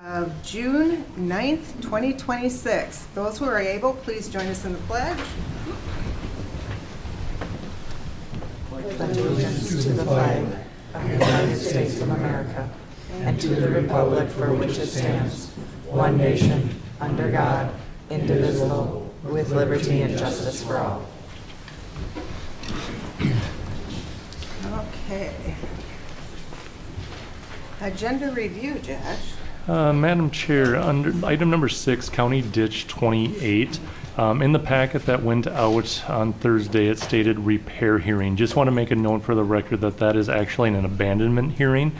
Of June 9th, 2026. Those who are able, please join us in the pledge. Pledge allegiance to the flag of the United States of America and to the republic for which it stands, one nation, under God, indivisible, with liberty and justice for all. Okay. Agenda review, Josh. Madam Chair, under item number 6, County Ditch 28, in the packet that went out on Thursday, it stated repair hearing. Just want to make a note for the record that that is actually an abandonment hearing.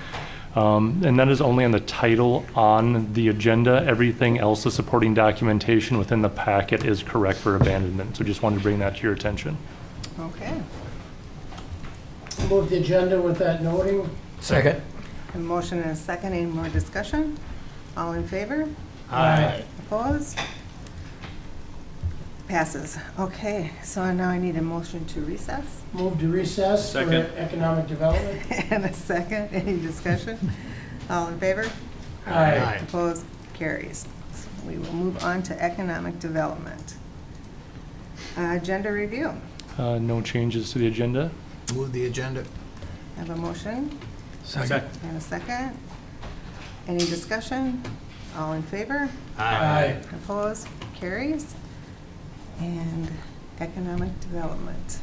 And that is only on the title on the agenda. Everything else, the supporting documentation within the packet is correct for abandonment. So just wanted to bring that to your attention. Okay. Move the agenda with that noting. Second. A motion and a second. Any more discussion? All in favor? Aye. Opposed? Passes. Okay, so now I need a motion to recess. Move to recess for economic development. And a second. Any discussion? All in favor? Aye. Opposed? Carries. So we will move on to economic development. Agenda review. No changes to the agenda. Move the agenda. I have a motion Second. and a second. Any discussion? All in favor? Aye. Opposed? Carries. And economic development.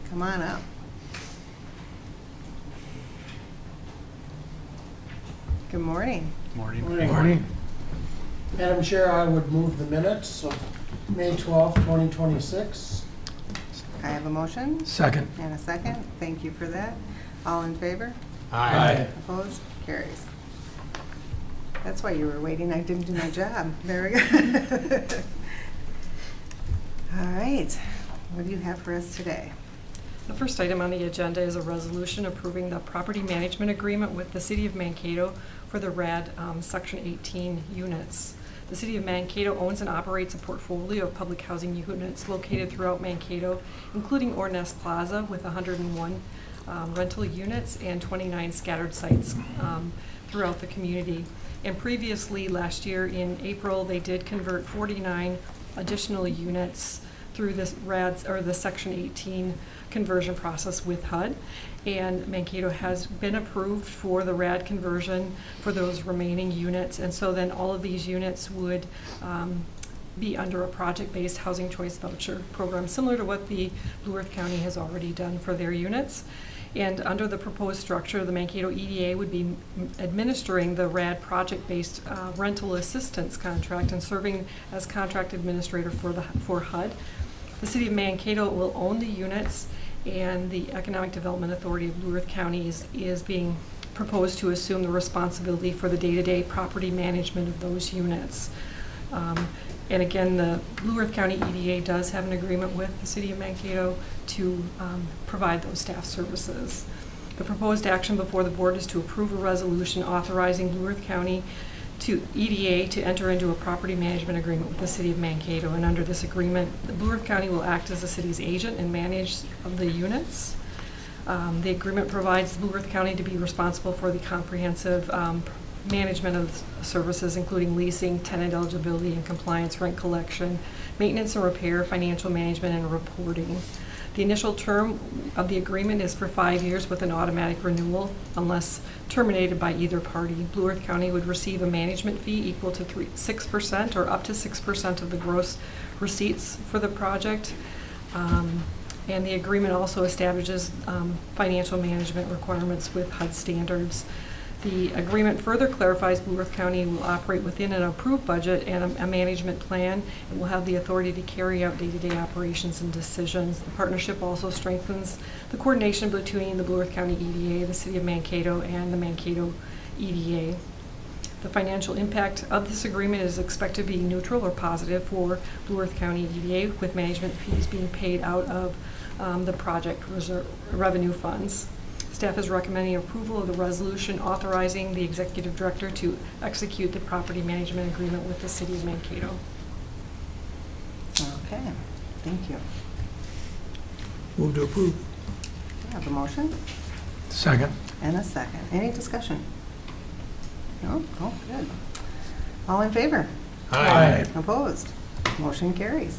Come on up. Good morning. Morning. Madam Chair, I would move the minutes of May 12th, 2026. I have a motion Second. and a second. Thank you for that. All in favor? Aye. Opposed? Carries. That's why you were waiting. I didn't do my job. Very good. All right. What do you have for us today? The first item on the agenda is a resolution approving the property management agreement with the City of Mankato for the RAD Section 18 units. The City of Mankato owns and operates a portfolio of public housing units located throughout Mankato, including Ornest Plaza with 101 rental units and 29 scattered sites throughout the community. And previously, last year in April, they did convert 49 additional units through this RADS or the Section 18 conversion process with HUD. And Mankato has been approved for the RAD conversion for those remaining units. And so then all of these units would be under a project-based housing choice voucher program, similar to what the Blue Earth County has already done for their units. And under the proposed structure, the Mankato EDA would be administering the RAD project-based rental assistance contract and serving as contract administrator for HUD. The City of Mankato will own the units, and the Economic Development Authority of Blue Earth County is being proposed to assume the responsibility for the day-to-day property management of those units. And again, the Blue Earth County EDA does have an agreement with the City of Mankato to provide those staff services. The proposed action before the board is to approve a resolution authorizing Blue Earth County to EDA to enter into a property management agreement with the City of Mankato. And under this agreement, the Blue Earth County will act as the city's agent and manage of the units. The agreement provides Blue Earth County to be responsible for the comprehensive management of services, including leasing, tenant eligibility and compliance, rent collection, maintenance and repair, financial management, and reporting. The initial term of the agreement is for 5 years with an automatic renewal unless terminated by either party. Blue Earth County would receive a management fee equal to 6% or up to 6% of the gross receipts for the project. And the agreement also establishes financial management requirements with HUD standards. The agreement further clarifies Blue Earth County will operate within an approved budget and a management plan. It will have the authority to carry out day-to-day operations and decisions. The partnership also strengthens the coordination between the Blue Earth County EDA, the City of Mankato, and the Mankato EDA. The financial impact of this agreement is expected to be neutral or positive for Blue Earth County EDA, with management fees being paid out of the project revenue funds. Staff is recommending approval of the resolution authorizing the executive director to execute the property management agreement with the City of Mankato. Okay, thank you. Move to approve. I have a motion Second. and a second. Any discussion? No? Oh, good. All in favor? Aye. Opposed? Motion carries.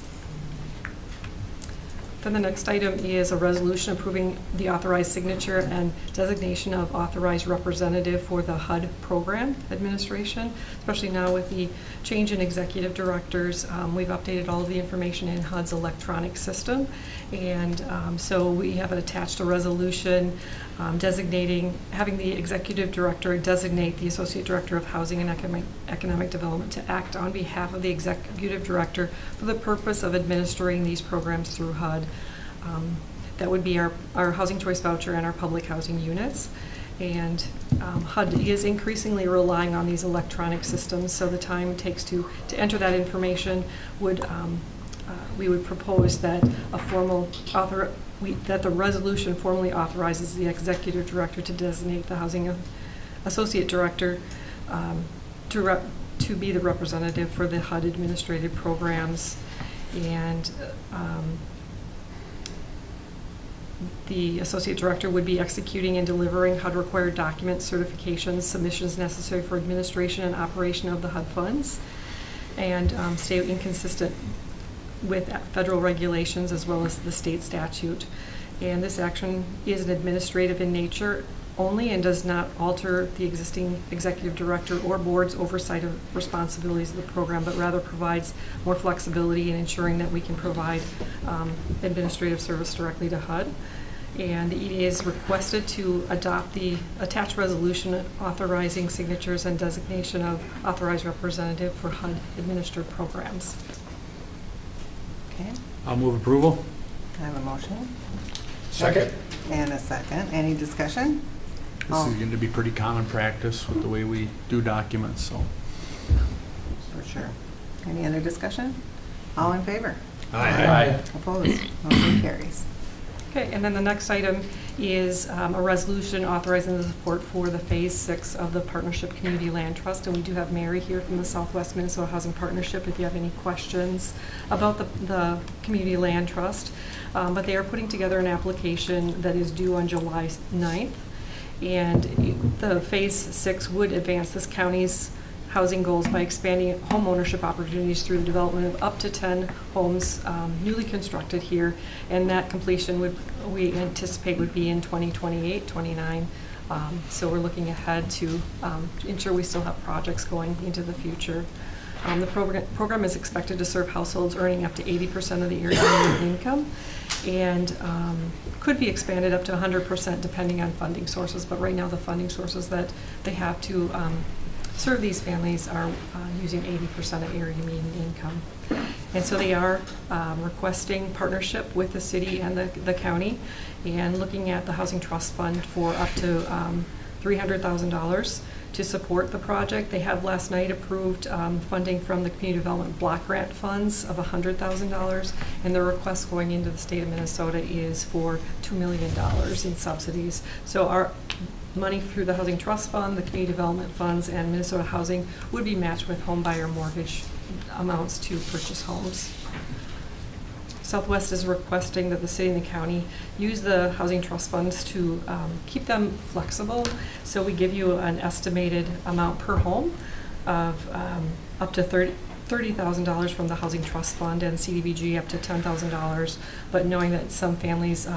Then the next item is a resolution approving the authorized signature and designation of authorized representative for the HUD program administration, especially now with the change in executive directors. We've updated all of the information in HUD's electronic system. And so we have attached a resolution having the executive director designate the associate director of housing and economic development to act on behalf of the executive director for the purpose of administering these programs through HUD. That would be our housing choice voucher and our public housing units. And HUD is increasingly relying on these electronic systems, so the time it takes to enter that information would we would propose that that the resolution formally authorizes the executive director to designate the housing associate director to be the representative for the HUD administrative programs. And the associate director would be executing and delivering HUD-required documents, certifications, submissions necessary for administration and operation of the HUD funds, and stay inconsistent with federal regulations as well as the state statute. And this action is an administrative in nature only and does not alter the existing executive director or board's oversight of responsibilities of the program, but rather provides more flexibility in ensuring that we can provide administrative service directly to HUD. And the EDA is requested to adopt the attached resolution authorizing signatures and designation of authorized representative for HUD administered programs. Okay, I'll move approval. I have a motion Second. and a second. Any discussion? This is going to be pretty common practice with the way we do documents, so. For sure. Any other discussion? All in favor? Aye. Opposed? Motion carries. Okay, and then the next item is a resolution authorizing the support for the Phase 6 of the Partnership Community Land Trust. And we do have Mary here from the Southwest Minnesota Housing Partnership if you have any questions about the Community Land Trust. But they are putting together an application that is due on July 9th. And the Phase 6 would advance this county's housing goals by expanding home ownership opportunities through the development of up to 10 homes newly constructed here, and that completion we anticipate would be in 2028, 29. So we're looking ahead to ensure we still have projects going into the future. The program is expected to serve households earning up to 80% of the area median income, and could be expanded up to 100% depending on funding sources. But right now, the funding sources that they have to serve these families are using 80% of area median income. And so they are requesting partnership with the city and the county, and looking at the Housing Trust Fund for up to $300,000 to support the project. They have last night approved funding from the Community Development Block Grant funds of $100,000, and the request going into the state of Minnesota is for $2 million in subsidies. So our money through the Housing Trust Fund, the Community Development Funds, and Minnesota Housing would be matched with home buyer mortgage amounts to purchase homes. Southwest is requesting that the city and the county use the Housing Trust Funds to keep them flexible. So we give you an estimated amount per home of up to $30,000 from the Housing Trust Fund, and CDBG up to $10,000, but knowing that some families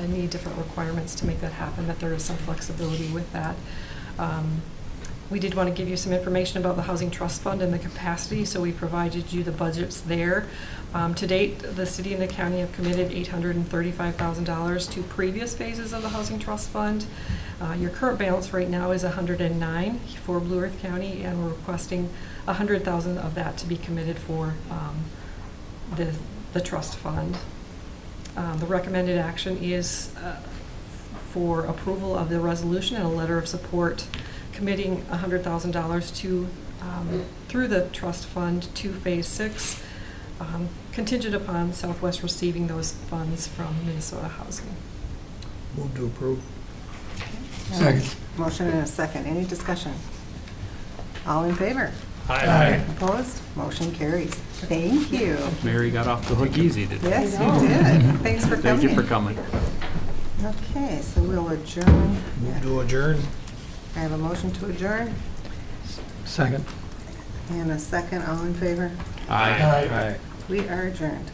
need different requirements to make that happen, that there is some flexibility with that. We did want to give you some information about the Housing Trust Fund and the capacity, so we provided you the budgets there. To date, the city and the county have committed $835,000 to previous phases of the Housing Trust Fund. Your current balance right now is $109,000 for Blue Earth County, and we're requesting $100,000 of that to be committed for the trust fund. The recommended action is for approval of the resolution and a letter of support committing $100,000 to through the trust fund to Phase 6, contingent upon Southwest receiving those funds from Minnesota Housing. Move to approve. Second. Motion and a second. Any discussion? All in favor? Aye. Opposed? Motion carries. Thank you. Mary got off the hook easy today. Yes, you did. Thanks for coming. Thank you for coming. Okay, so we'll adjourn. Move to adjourn. I have a motion to adjourn. Second. And a second, all in favor? Aye. We are adjourned.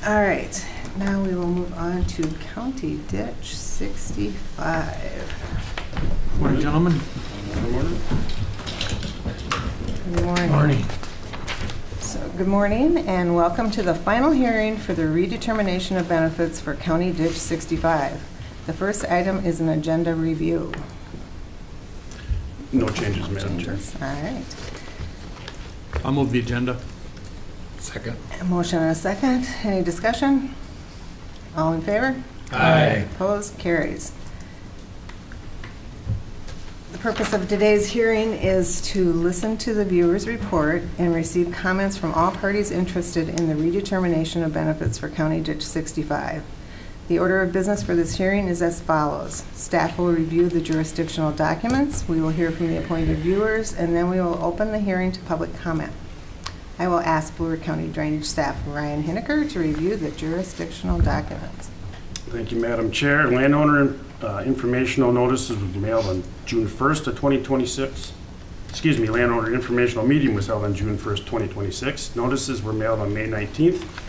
All right, now we will move on to County Ditch 65. Morning, gentlemen. Good morning. So, good morning and welcome to the final hearing for the redetermination of benefits for County Ditch 65. The first item is an agenda review. No changes, Madam Chair. All right. I'll move the agenda. Second. A motion and a second. Any discussion? All in favor? Aye. Opposed? Carries. The purpose of today's hearing is to listen to the viewer's report and receive comments from all parties interested in the redetermination of benefits for County Ditch 65. The order of business for this hearing is as follows. Staff will review the jurisdictional documents. We will hear from the appointed viewers, and then we will open the hearing to public comment. I will ask Blue River County Drainage Staff Ryan Hineker to review the jurisdictional documents. Thank you, Madam Chair. Landowner informational notices were mailed on June 1st of 2026. Excuse me, landowner informational meeting was held on June 1st, 2026. Notices were mailed on May 19th.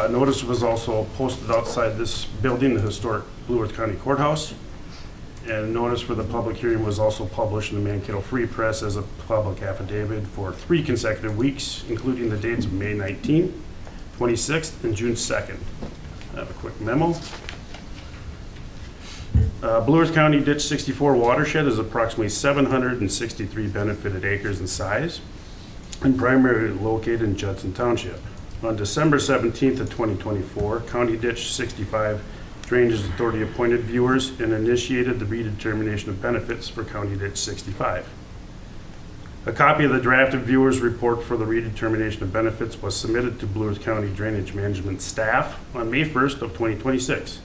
Notice was also posted outside this building, the historic Blue Earth County Courthouse. And notice for the public hearing was also published in the Mankato Free Press as a public affidavit for 3 consecutive weeks, including the dates of May 19th, 26th, and June 2nd. I have a quick memo. Blue Earth County Ditch 64 watershed is approximately 763 benefited acres in size and primarily located in Judson Township. On December 17th of 2024, County Ditch 65 Drainage Authority appointed viewers and initiated the redetermination of benefits for County Ditch 65. A copy of the drafted viewers report for the redetermination of benefits was submitted to Blue Earth County Drainage Management staff on May 1st of 2026.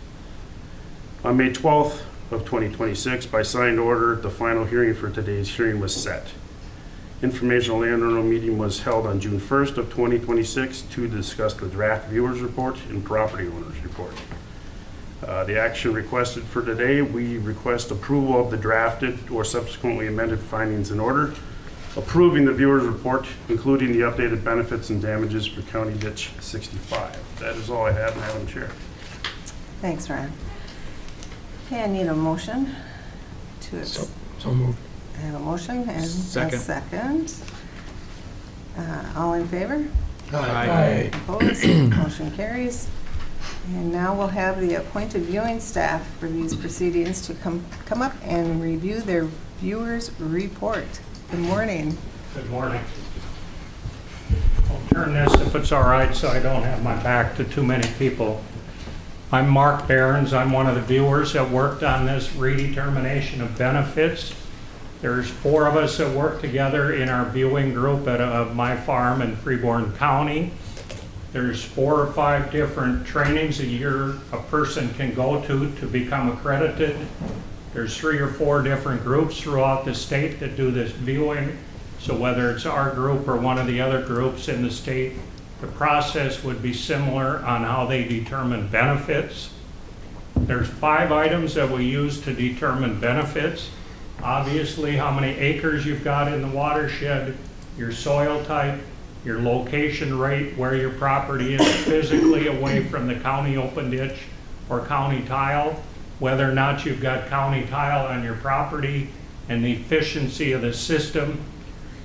On May 12th of 2026, by signed order, the final hearing for today's hearing was set. Informational landowner meeting was held on June 1st of 2026 to discuss the draft viewers report and property owners report. The action requested for today, we request approval of the drafted or subsequently amended findings in order, approving the viewers report, including the updated benefits and damages for County Ditch 65. That is all I have, Madam Chair. Thanks, Ryan. Okay, I need a motion to So moved. I have a motion and Second. a second. All in favor? Aye. Opposed? Motion carries. And now we'll have the appointed viewing staff for these proceedings to come up and review their viewers' report. Good morning. Good morning. I'll turn this if it's all right so I don't have my back to too many people. I'm Mark Behrens. I'm one of the viewers that worked on this redetermination of benefits. There's 4 of us that work together in our viewing group at my farm in Freeborn County. There's 4 or 5 different trainings a year a person can go to become accredited. There's 3 or 4 different groups throughout the state that do this viewing. So whether it's our group or one of the other groups in the state, the process would be similar on how they determine benefits. There's 5 items that we use to determine benefits. Obviously, how many acres you've got in the watershed, your soil type, your location rate, where your property is physically away from the county open ditch or county tile, whether or not you've got county tile on your property, and the efficiency of the system.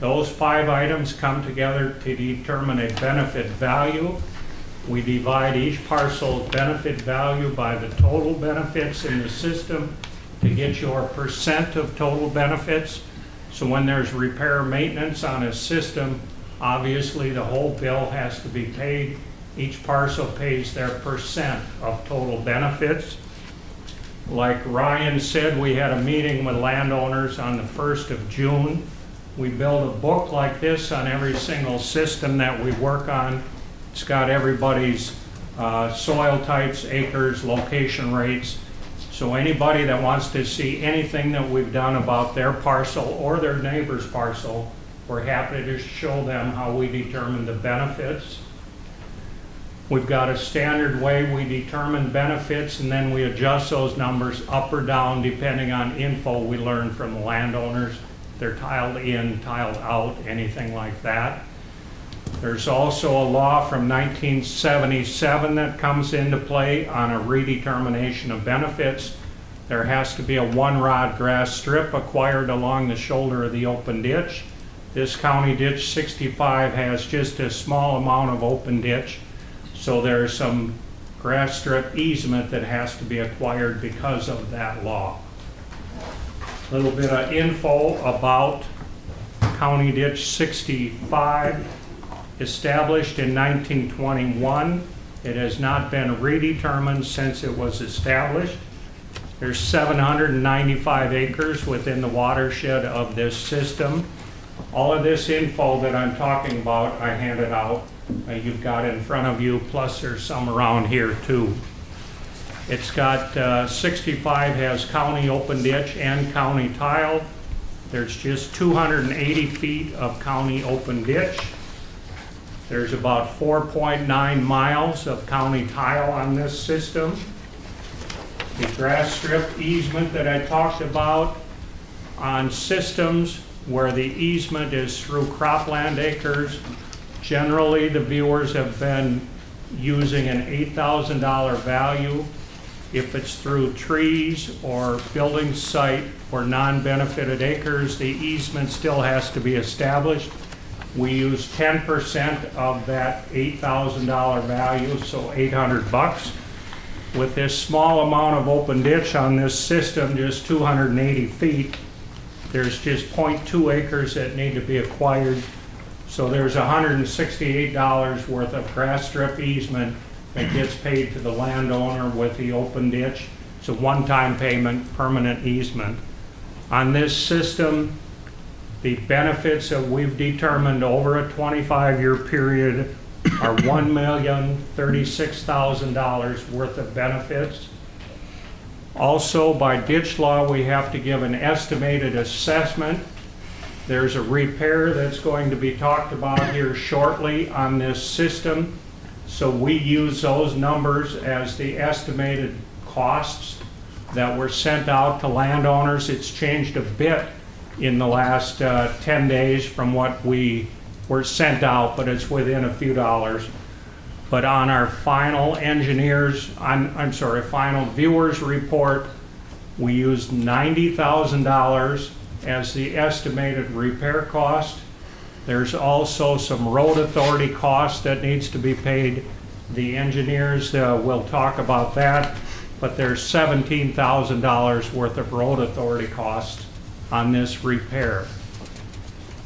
Those 5 items come together to determine a benefit value. We divide each parcel's benefit value by the total benefits in the system to get your percent of total benefits. So when there's repair maintenance on a system, obviously the whole bill has to be paid. Each parcel pays their percent of total benefits. Like Ryan said, we had a meeting with landowners on the 1st of June. We build a book like this on every single system that we work on. It's got everybody's soil types, acres, location rates. So anybody that wants to see anything that we've done about their parcel or their neighbor's parcel, we're happy to show them how we determine the benefits. We've got a standard way we determine benefits, and then we adjust those numbers up or down depending on info we learn from the landowners. they're tiled in, tiled out, anything like that. There's also a law from 1977 that comes into play on a redetermination of benefits. There has to be a 1-rod grass strip acquired along the shoulder of the open ditch. This County Ditch 65 has just a small amount of open ditch, so there's some grass strip easement that has to be acquired because of that law. A little bit of info about County Ditch 65. Established in 1921. It has not been redetermined since it was established. There's 795 acres within the watershed of this system. All of this info that I'm talking about, I handed out. You've got in front of you, plus there's some around here too. It's got 65 has county open ditch and county tile. There's just 280 feet of county open ditch. There's about 4.9 miles of county tile on this system. The grass strip easement that I talked about on systems where the easement is through cropland acres, generally the viewers have been using an $8,000 value. If it's through trees or building site or non-benefited acres, the easement still has to be established. We use 10% of that $8,000 value, so 800 bucks. With this small amount of open ditch on this system, just 280 feet, there's just 0.2 acres that need to be acquired. So there's $168 worth of grass strip easement that gets paid to the landowner with the open ditch. It's a one-time payment, permanent easement. On this system, the benefits that we've determined over a 25-year period are $1,036,000 worth of benefits. Also, by ditch law, we have to give an estimated assessment. There's a repair that's going to be talked about here shortly on this system. So we use those numbers as the estimated costs that were sent out to landowners. It's changed a bit in the last 10 days from what we were sent out, but it's within a few dollars. But on our final final viewers report, we used $90,000 as the estimated repair cost. There's also some road authority cost that needs to be paid. The engineers will talk about that, but there's $17,000 worth of road authority costs on this repair.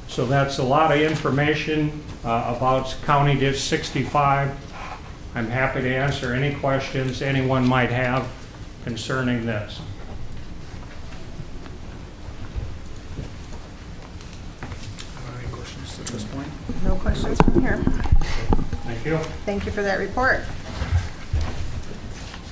So that's a lot of information about County Ditch 65. I'm happy to answer any questions anyone might have concerning this. Any questions at this point? No questions from here. Thank you. Thank you for that report.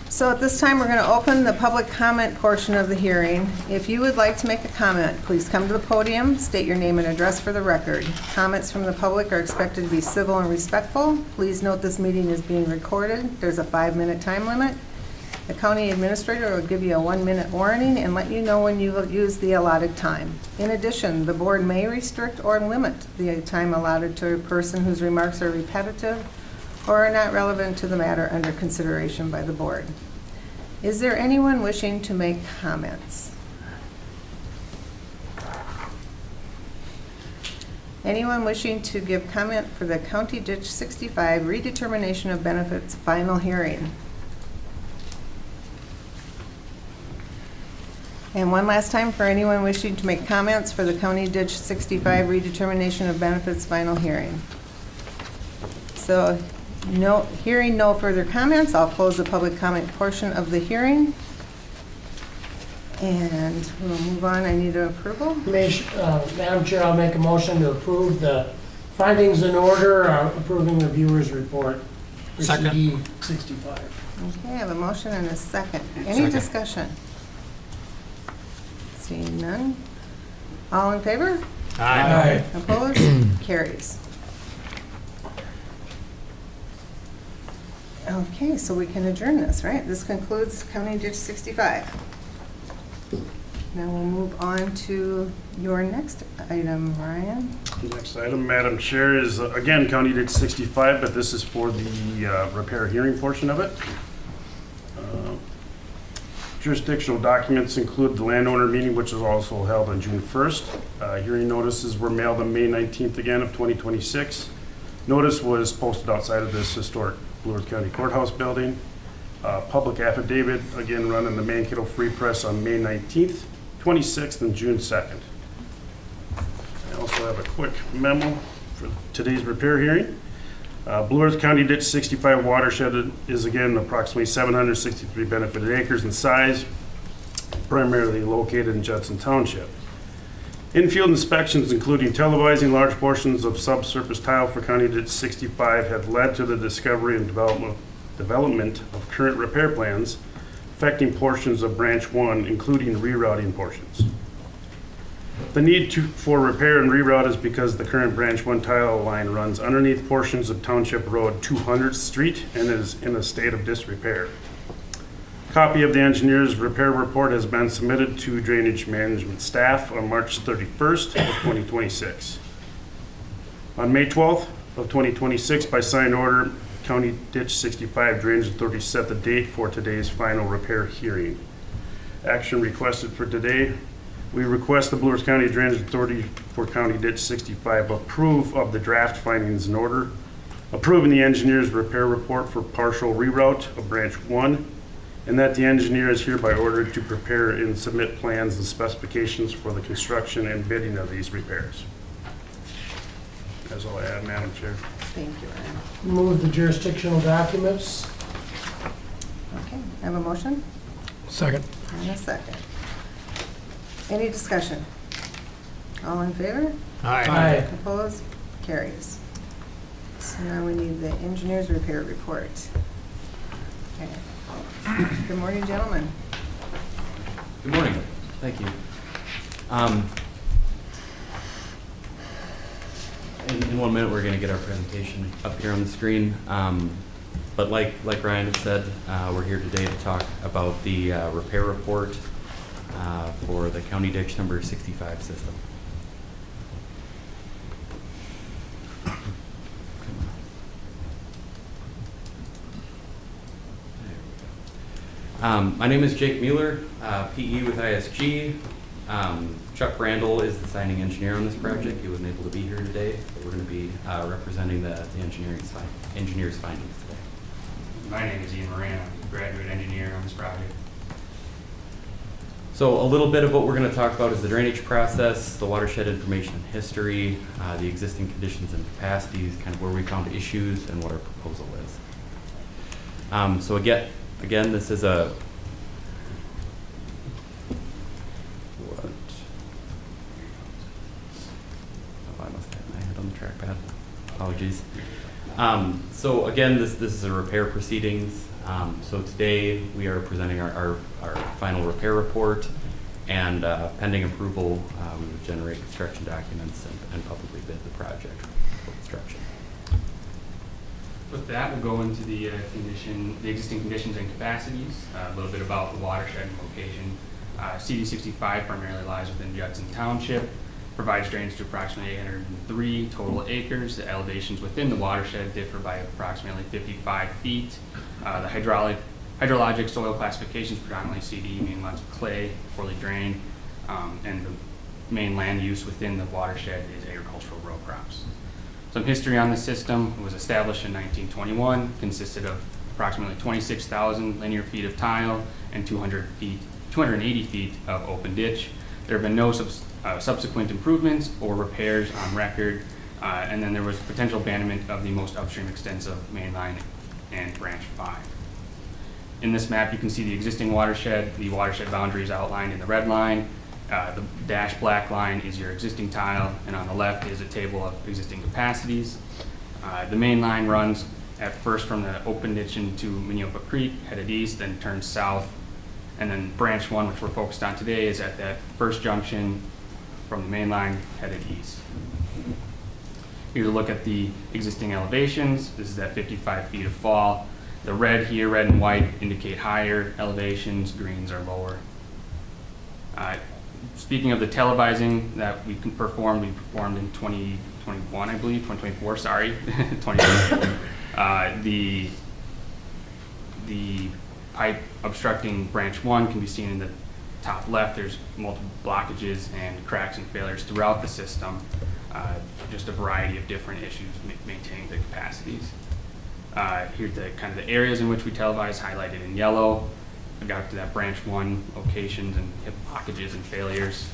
So at this time, we're going to open the public comment portion of the hearing. If you would like to make a comment, please come to the podium, state your name and address for the record. Comments from the public are expected to be civil and respectful. Please note this meeting is being recorded. There's a 5-minute time limit. The county administrator will give you a 1-minute warning and let you know when you will use the allotted time. In addition, the board may restrict or limit the time allotted to a person whose remarks are repetitive or are not relevant to the matter under consideration by the board. Is there anyone wishing to make comments? Anyone wishing to give comment for the County Ditch 65 redetermination of benefits final hearing? And one last time for anyone wishing to make comments for the County Ditch 65 redetermination of benefits final hearing. So hearing no further comments, I'll close the public comment portion of the hearing. And we'll move on. I need an approval. Madam Chair, I'll make a motion to approve the findings in order, approving the viewer's report for CD 65. Okay, I have a motion and a second. Any discussion? Seeing none. All in favor? Aye. Opposed? Carries. Okay, so we can adjourn this, right? This concludes County Ditch 65. Now we'll move on to your next item, Ryan. Next item, Madam Chair, is again County Ditch 65, but this is for the repair hearing portion of it. Jurisdictional documents include the landowner meeting, which was also held on June 1st. Hearing notices were mailed on May 19th again of 2026. Notice was posted outside of this historic Blue Earth County Courthouse building. Public affidavit, again, run in the Mankato Free Press on May 19th, 26th, and June 2nd. I also have a quick memo for today's repair hearing. Blue Earth County Ditch 65 watershed is again approximately 763 benefited acres in size, primarily located in Judson Township. In-field inspections, including televising large portions of subsurface tile for County Ditch 65, have led to the discovery and development of current repair plans affecting portions of Branch 1, including rerouting portions. The need for repair and reroute is because the current Branch 1 tile line runs underneath portions of Township Road 200th Street and is in a state of disrepair. Copy of the engineer's repair report has been submitted to Drainage Management staff on March 31st of 2026. On May 12th of 2026, by signed order, County Ditch 65 Drainage Authority set the date for today's final repair hearing. Action requested for today. We request the Blue Earth County Drainage Authority for County Ditch 65 approve of the draft findings in order, approving the engineer's repair report for partial reroute of Branch 1, and that the engineer is hereby ordered to prepare and submit plans and specifications for the construction and bidding of these repairs. That's all I have, Madam Chair. Thank you, Ryan. Move the jurisdictional documents. Okay, I have a motion Second. and a second. Any discussion? All in favor? Aye. Opposed? Carries. So now we need the engineer's repair report. Okay. Good morning, gentlemen. Good morning. Thank you. In 1 minute, we're going to get our presentation up here on the screen. But like Ryan had said, we're here today to talk about the repair report for the County Ditch number 65 system. My name is Jake Mueller, PE with ISG. Chuck Randall is the signing engineer on this project. He wasn't able to be here today, but we're going to be representing the engineer's findings today. My name is Ian Moran. I'm a graduate engineer on this project. So a little bit of what we're going to talk about is the drainage process, the watershed information and history, the existing conditions and capacities, kind of where we found issues, and what our proposal is. So again, this is a I must have my head on the trackpad. Apologies. So again, this is a repair proceedings. So today we are presenting our final repair report, and pending approval, we would generate construction documents and publicly bid the project for construction. With that, we'll go into the existing conditions and capacities, a little bit about the watershed and location. CD65 primarily lies within Judson Township, provides drainage to approximately 803 total acres. The elevations within the watershed differ by approximately 55 feet. The hydrologic soil classifications predominantly CD, meaning lots of clay, poorly drained, and the main land use within the watershed is agricultural row crops. Some history on the system. It was established in 1921, consisted of approximately 26,000 linear feet of tile and 280 feet of open ditch. There have been no subsequent improvements or repairs on record, and then there was potential abandonment of the most upstream extensive main line and Branch 5. In this map, you can see the existing watershed. The watershed boundary is outlined in the red line. The dashed black line is your existing tile, and on the left is a table of existing capacities. The main line runs at first from the open ditch into Minneopa Creek, headed east, then turns south. And then Branch 1, which we're focused on today, is at that first junction from the main line, headed east. Here's a look at the existing elevations. This is at 55 feet of fall. The red here, red and white, indicate higher elevations. Greens are lower. Speaking of the televising that we performed in 2021, I believe, 2024, sorry, 2024. The pipe obstructing branch 1 can be seen in the top left. There's multiple blockages and cracks and failures throughout the system. Just a variety of different issues maintaining the capacities. Here's the kind of the areas in which we televise highlighted in yellow. I got up to that branch 1 locations and hip blockages and failures.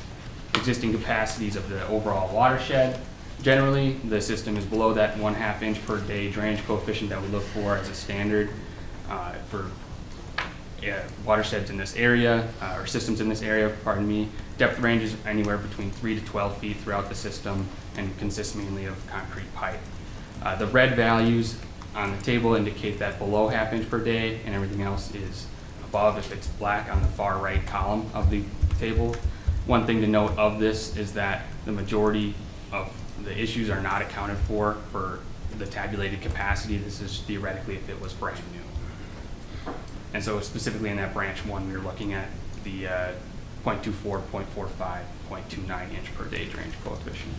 Existing capacities of the overall watershed. Generally, the system is below that 1/2 inch per day drainage coefficient that we look for as a standard for watersheds in this area, or systems in this area, pardon me. Depth range is anywhere between 3 to 12 feet throughout the system and consists mainly of concrete pipe. The red values on the table indicate that below 1/2 inch per day, and everything else is above if it's black on the far right column of the table. One thing to note of this is that the majority of the issues are not accounted for the tabulated capacity. This is theoretically if it was brand new. And so specifically in that branch 1, we were looking at the 0.24, 0.45, 0.29 inch per day drainage coefficient.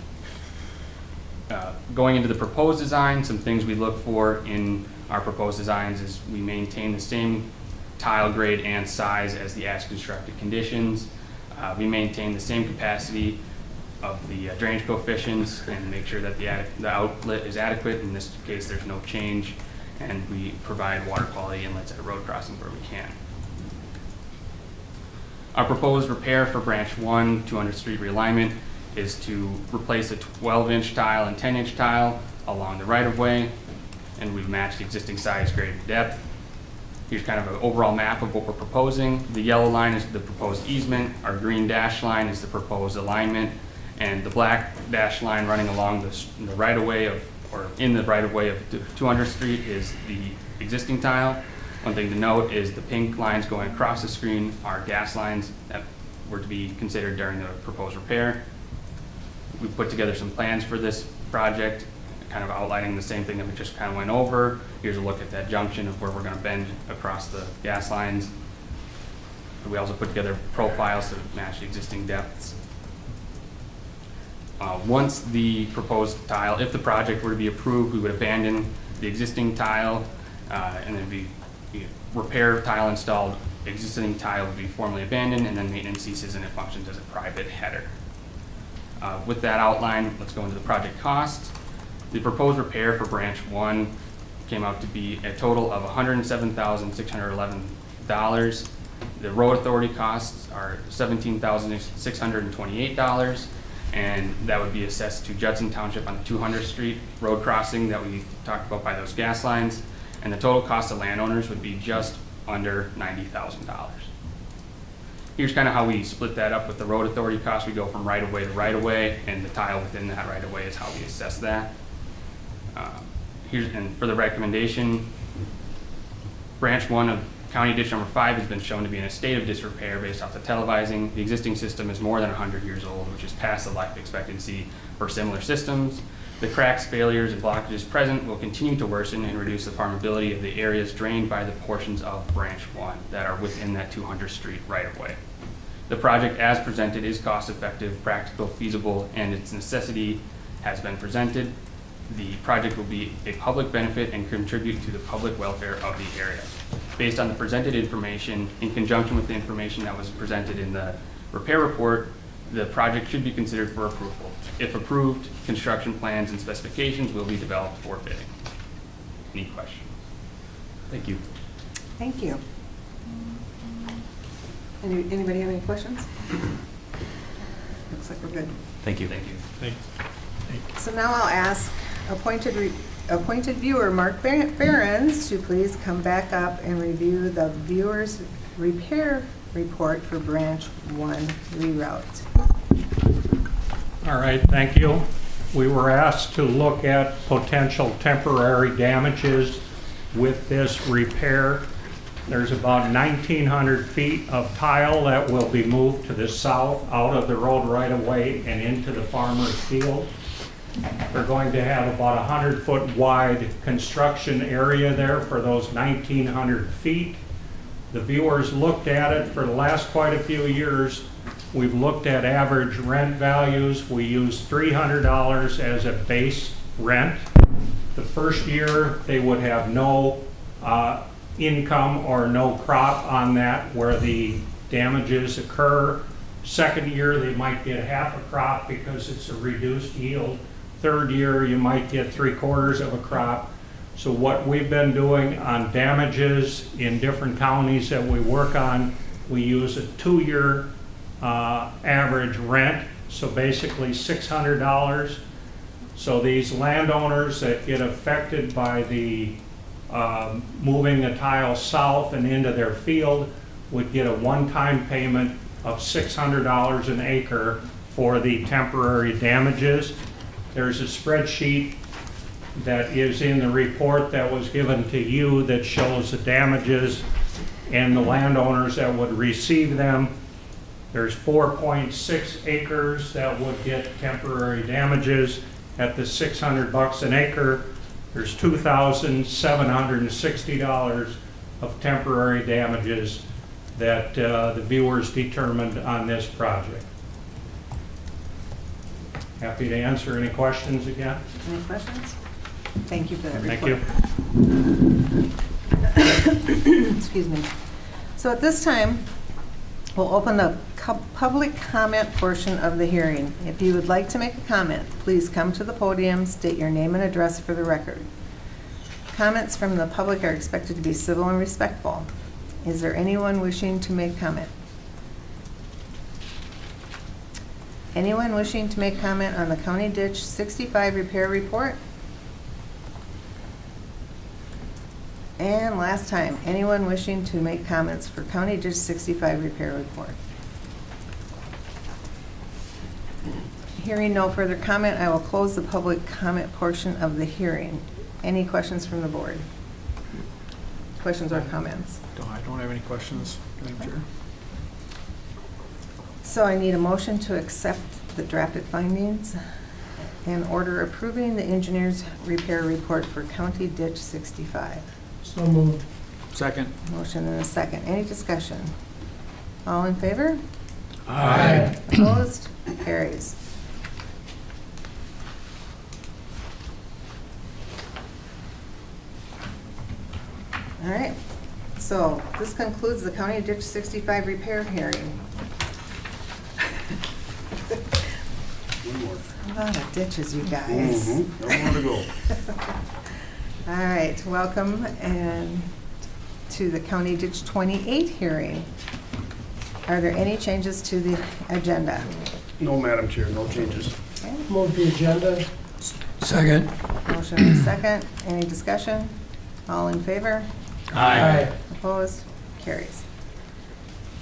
Going into the proposed design, some things we look for in our proposed designs is we maintain the same tile grade and size as the as constructed conditions. We maintain the same capacity of the drainage coefficients and make sure that the outlet is adequate. In this case, there's no change, and we provide water quality inlets at road crossings where we can. Our proposed repair for branch 1, 200th Street realignment, is to replace a 12-inch tile and 10-inch tile along the right-of-way, and we've matched the existing size, grade, and depth. Here's kind of an overall map of what we're proposing. The yellow line is the proposed easement, our green dash line is the proposed alignment, and the black dash line running along the right-of-way of, or in the right-of-way of 200th Street is the existing tile. One thing to note is the pink lines going across the screen are gas lines that were to be considered during the proposed repair. We put together some plans for this project, kind of outlining the same thing that we just kind of went over. Here's a look at that junction of where we're going to bend across the gas lines. We also put together profiles to match the existing depths. Once the proposed tile, if the project were to be approved, we would abandon the existing tile and then be repair tile installed. Existing tile would be formally abandoned, and then maintenance ceases and it functions as a private header. With that outline, let's go into the project cost. The proposed repair for branch 1 came out to be a total of $107,611. The road authority costs are $17,628, and that would be assessed to Judson Township on the 200th Street road crossing that we talked about by those gas lines. And the total cost to landowners would be just under $90,000. Here's kind of how we split that up with the road authority cost. We go from right-of-way to right-of-way, and the tile within that right-of-way is how we assess that. And for the recommendation, branch 1 of County Ditch number 5 has been shown to be in a state of disrepair based off the televising. The existing system is more than 100 years old, which is past the life expectancy for similar systems. The cracks, failures, and blockages present will continue to worsen and reduce the farmability of the areas drained by the portions of branch 1 that are within that 200th Street right-of-way. The project as presented is cost-effective, practical, feasible, and its necessity has been presented. The project will be a public benefit and contribute to the public welfare of the area. Based on the presented information, in conjunction with the information that was presented in the repair report, the project should be considered for approval. If approved, construction plans and specifications will be developed for bidding. Any questions? Thank you. Thank you. Anybody have any questions? Looks like we're good. Thank you. Thank you. So now I'll ask appointed viewer Mark Behrens to please come back up and review the viewer's repair report for branch 1 reroute. All right, thank you. We were asked to look at potential temporary damages with this repair. There's about 1,900 feet of tile that will be moved to the south out of the road right away and into the farmer's field. We're going to have about 100-foot wide construction area there for those 1,900 feet. The viewers looked at it for the last quite a few years. We've looked at average rent values. We use $300 as a base rent. The first year, they would have no income or no crop on that where the damages occur. Second year, they might get half a crop because it's a reduced yield. Third year, you might get 3/4 of a crop. So what we've been doing on damages in different counties that we work on, we use a 2-year average rent, so basically $600. So these landowners that get affected by the moving the tile south and into their field would get a one-time payment of $600 an acre for the temporary damages. There's a spreadsheet that is in the report that was given to you that shows the damages and the landowners that would receive them. There's 4.6 acres that would get temporary damages at the $600 an acre. There's $2,760 of temporary damages that the viewers determined on this project. Happy to answer any questions again. Any questions? Thank you for that Thank report. you. Excuse me. So at this time, we'll open the public comment portion of the hearing. If you would like to make a comment, please come to the podium, state your name and address for the record. Comments from the public are expected to be civil and respectful. Is there anyone wishing to make comment? Anyone wishing to make comment on the County Ditch 65 repair report? And last time, anyone wishing to make comments for County Ditch 65 repair report? Hearing no further comment, I will close the public comment portion of the hearing. Any questions from the board? Questions or comments? I don't have any questions, Madam Chair. So I need a motion to accept the drafted findings and order approving the engineer's repair report for County Ditch 65. So moved. Second. Motion and a second. Any discussion? All in favor? Aye. Opposed? Carries. All right. So this concludes the County Ditch 65 repair hearing. A lot of ditches, you guys. Don't want to go. All right, welcome and to the County Ditch 28 hearing. Are there any changes to the agenda? No, Madam Chair, no changes. Okay. Move the agenda. Second. Motion and a second. Any discussion? All in favor? Aye. Opposed? Carries.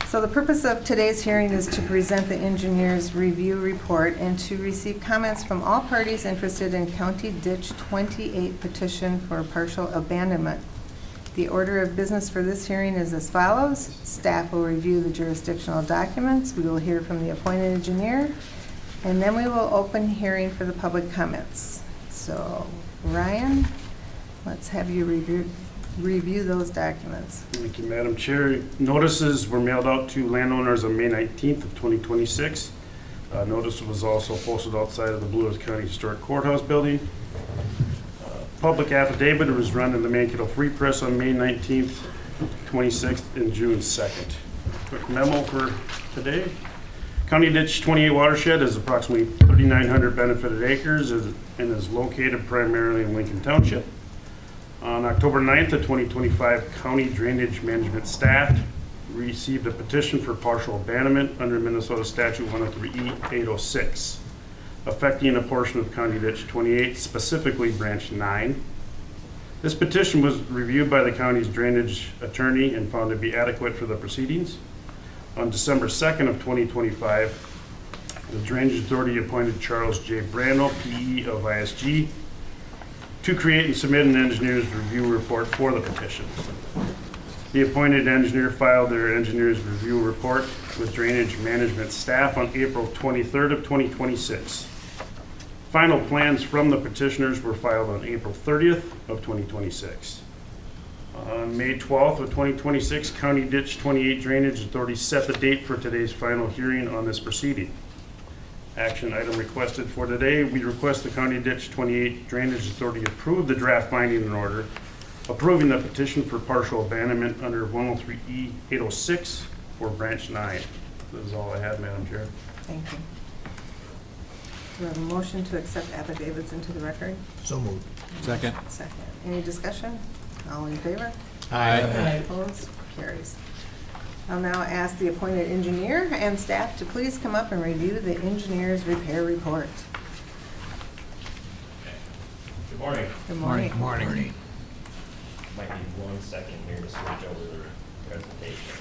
So the purpose of today's hearing is to present the engineer's review report and to receive comments from all parties interested in County Ditch 28 petition for partial abandonment. The order of business for this hearing is as follows. Staff will review the jurisdictional documents. We will hear from the appointed engineer, and then we will open hearing for the public comments. So, Ryan, let's have you review those documents. Thank you, Madam Chair. Notices were mailed out to landowners on May 19th of 2026. Notice was also posted outside of the Blue Earth County Historic Courthouse building. Public affidavit was run in the Mankato Free Press on May 19th, 26th, and June 2nd. Quick memo for today. County Ditch 28 watershed is approximately 3,900 benefited acres and is located primarily in Lincoln Township. On October 9th of 2025, County Drainage Management staff received a petition for partial abandonment under Minnesota Statute 103E806, affecting a portion of County Ditch 28, specifically Branch 9. This petition was reviewed by the county's drainage attorney and found to be adequate for the proceedings. On December 2nd of 2025, the Drainage Authority appointed Charles J. Brandel, PE of ISG, to create and submit an engineer's review report for the petition. The appointed engineer filed their engineer's review report with Drainage Management staff on April 23rd of 2026. Final plans from the petitioners were filed on April 30th of 2026. On May 12th of 2026, County Ditch 28 Drainage Authority set the date for today's final hearing on this proceeding. Action item requested for today, we request the County Ditch 28 Drainage Authority approve the draft finding in order approving the petition for partial abandonment under 103E 806 for Branch 9. This is all I have, Madam Chair. Thank you. Do we have a motion to accept affidavits into the record? So moved. Second. Second. Any discussion? All in favor? Aye. Opposed? Carries. I'll now ask the appointed engineer and staff to please come up and review the engineer's repair report. Good morning. Good morning. Morning. Might need 1 second here to switch over the presentation.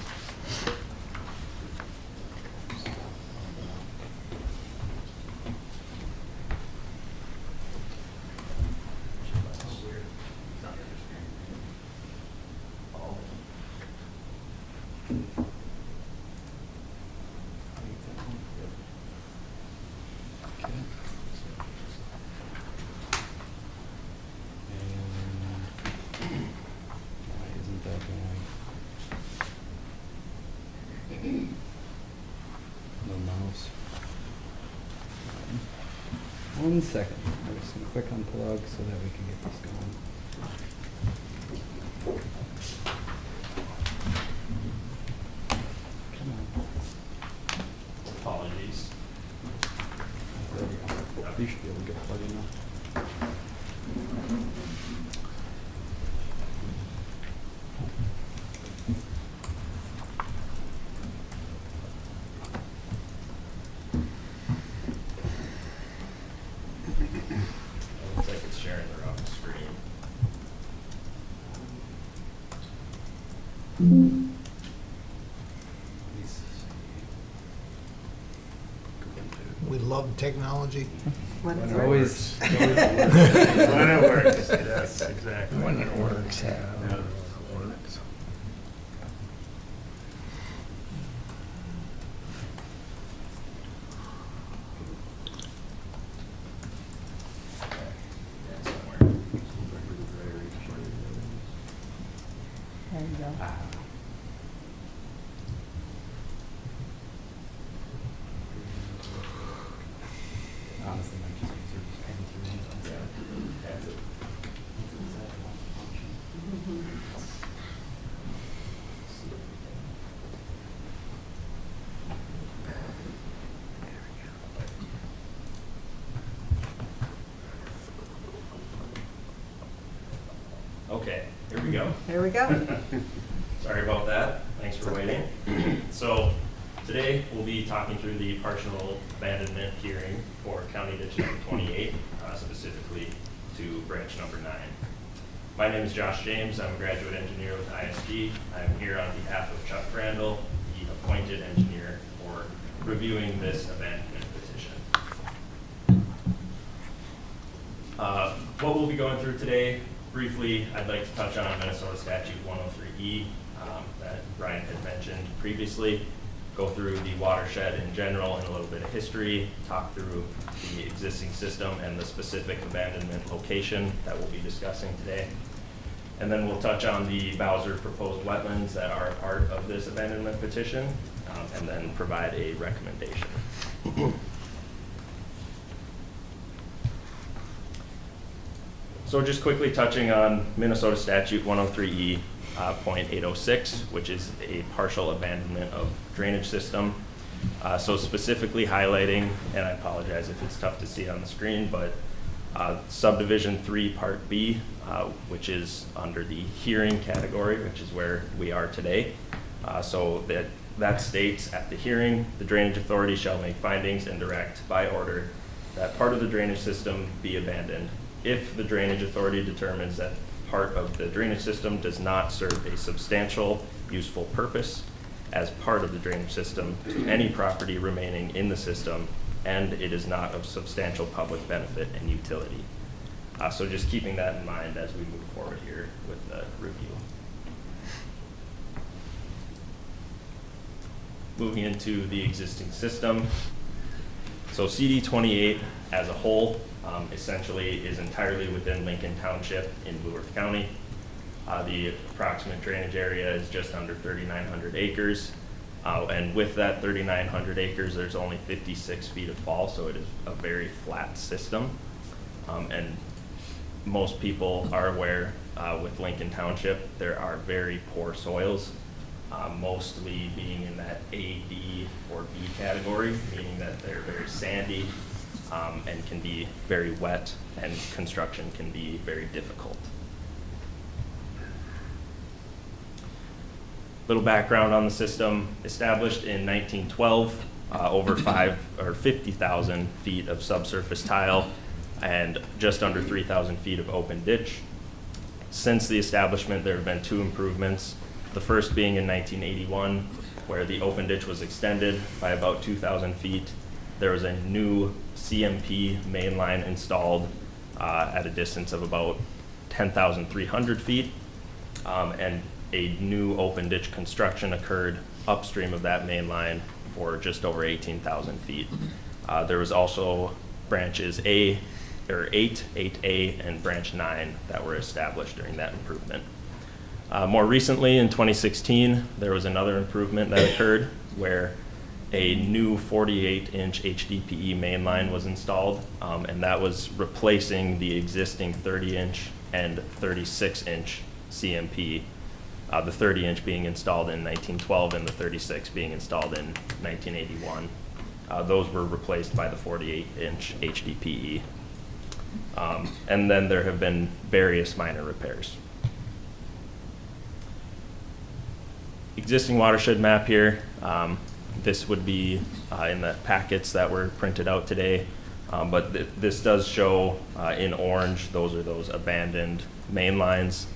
No mouse. 1 second. I'm just gonna quick unplug so that we can get this going. Come on. Apologies. There we go. You should be able to get plugged in now. Looks like it's sharing the wrong screen. We love technology. When it's Always. When it works, yes, exactly. When it works. There you go. Honestly, my just easier just paying through it. That's it. Okay, here we go. There we go. Sorry about that. Thanks for waiting. So today we'll be talking through the partial abandonment hearing for County Ditch number 28, specifically to branch number 9. My name is Josh James. I'm a graduate engineer with ISG. I'm here on behalf of Chuck Crandall, the appointed engineer for reviewing this abandonment petition. What we'll be going through today, briefly, I'd like to touch on Minnesota Statute 103E that Brian had mentioned previously, go through the watershed in general and a little bit of history, talk through the existing system and the specific abandonment location that we'll be discussing today. And then we'll touch on the Bowser proposed wetlands that are part of this abandonment petition, and then provide a recommendation. So just quickly touching on Minnesota Statute 103E .806, which is a partial abandonment of drainage system. So specifically highlighting, and I apologize if it's tough to see on the screen, but subdivision 3 part B, which is under the hearing category, which is where we are today. So that states at the hearing, the drainage authority shall make findings and direct by order that part of the drainage system be abandoned if the drainage authority determines that part of the drainage system does not serve a substantial useful purpose as part of the drainage system to any property remaining in the system, and it is not of substantial public benefit and utility. So just keeping that in mind as we move forward here with the review. Moving into the existing system. So CD 28 as a whole essentially is entirely within Lincoln Township in Blue Earth County. The approximate drainage area is just under 3,900 acres. And with that 3,900 acres, there's only 56 feet of fall, so it is a very flat system. And most people are aware with Lincoln Township, there are very poor soils, mostly being in that A, D, or B category, meaning that they're very sandy and can be very wet, and construction can be very difficult. Little background on the system: established in 1912, over 50,000 feet of subsurface tile and just under 3,000 feet of open ditch. Since the establishment, there have been 2 improvements. The first being in 1981, where the open ditch was extended by about 2,000 feet. There was a new CMP main line installed at a distance of about 10,300 feet, and a new open ditch construction occurred upstream of that main line for just over 18,000 feet. There was also branches 8, 8A, and branch 9 that were established during that improvement. More recently, in 2016, there was another improvement that occurred where a new 48-inch HDPE main line was installed, and that was replacing the existing 30-inch and 36-inch CMP. The 30-inch being installed in 1912 and the 36 being installed in 1981. Those were replaced by the 48-inch HDPE. And then there have been various minor repairs. Existing watershed map here. This would be in the packets that were printed out today. But this does show in orange, those are those abandoned main lines.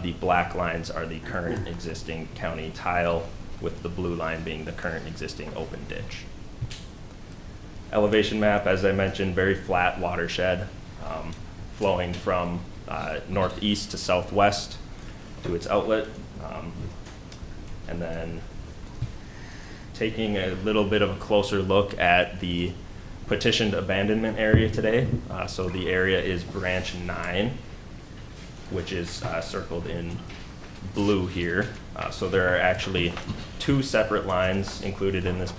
The black lines are the current existing county tile, with the blue line being the current existing open ditch. Elevation map, as I mentioned, very flat watershed, flowing from northeast to southwest to its outlet. And then taking a little bit of a closer look at the petitioned abandonment area today. So the area is branch 9, which is circled in blue here. So there are actually 2 separate lines included in this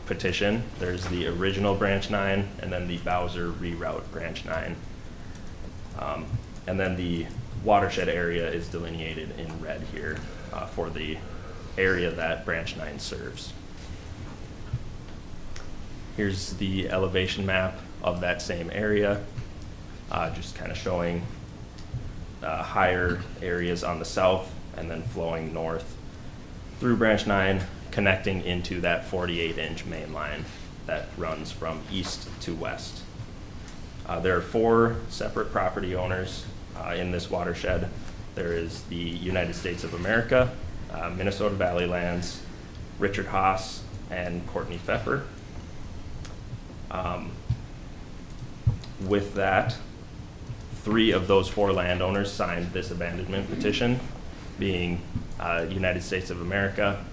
petition. There's the original branch 9 and then the Bowser reroute branch 9. And then the watershed area is delineated in red here for the area that branch 9 serves. Here's the elevation map of that same area, just kind of showing higher areas on the south and then flowing north through branch 9, connecting into that 48-inch main line that runs from east to west. There are 4 separate property owners in this watershed. There is the United States of America, Minnesota Valley Lands, Richard Haas, and Courtney Pfeffer. With that, 3 of those 4 landowners signed this abandonment petition, being United States of America,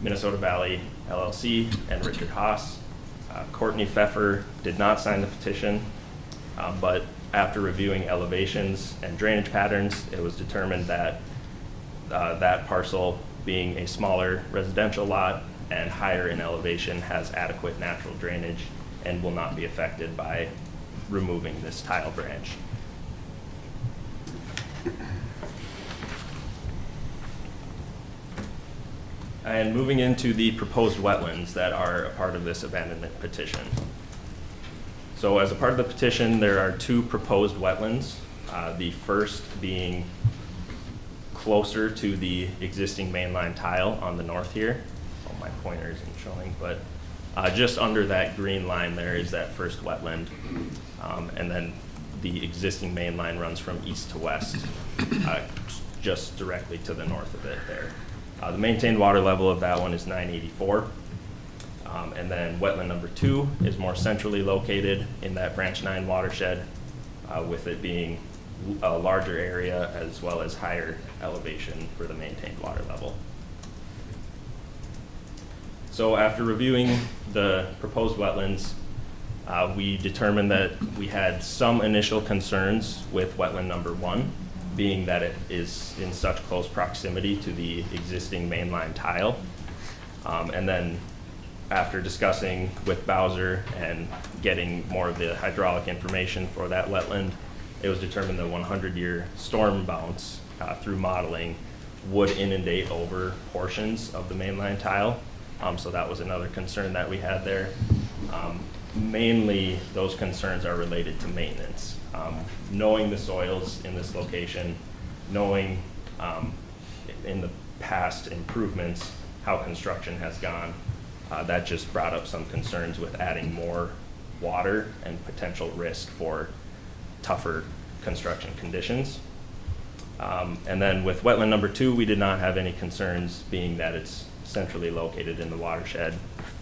Minnesota Valley LLC, and Richard Haas. Courtney Pfeffer did not sign the petition, but after reviewing elevations and drainage patterns, it was determined that that parcel, being a smaller residential lot and higher in elevation, has adequate natural drainage and will not be affected by removing this tile branch. And moving into the proposed wetlands that are a part of this abandonment petition. So as a part of the petition, there are 2 proposed wetlands. The first being closer to the existing mainline tile on the north here. Oh, my pointer isn't showing, but just under that green line there is that first wetland. And then the existing main line runs from east to west, just directly to the north of it there. The maintained water level of that one is 984. And then wetland number 2 is more centrally located in that branch 9 watershed, with it being a larger area as well as higher elevation for the maintained water level. So after reviewing the proposed wetlands, we determined that we had some initial concerns with wetland number 1, being that it is in such close proximity to the existing mainline tile. And then after discussing with Bowser and getting more of the hydraulic information for that wetland, it was determined the 100-year storm bounce through modeling would inundate over portions of the mainline tile. So that was another concern that we had there. Mainly, those concerns are related to maintenance. Knowing the soils in this location, knowing in the past improvements how construction has gone, that just brought up some concerns with adding more water and potential risk for tougher construction conditions. And then with wetland number 2, we did not have any concerns, being that it's centrally located in the watershed,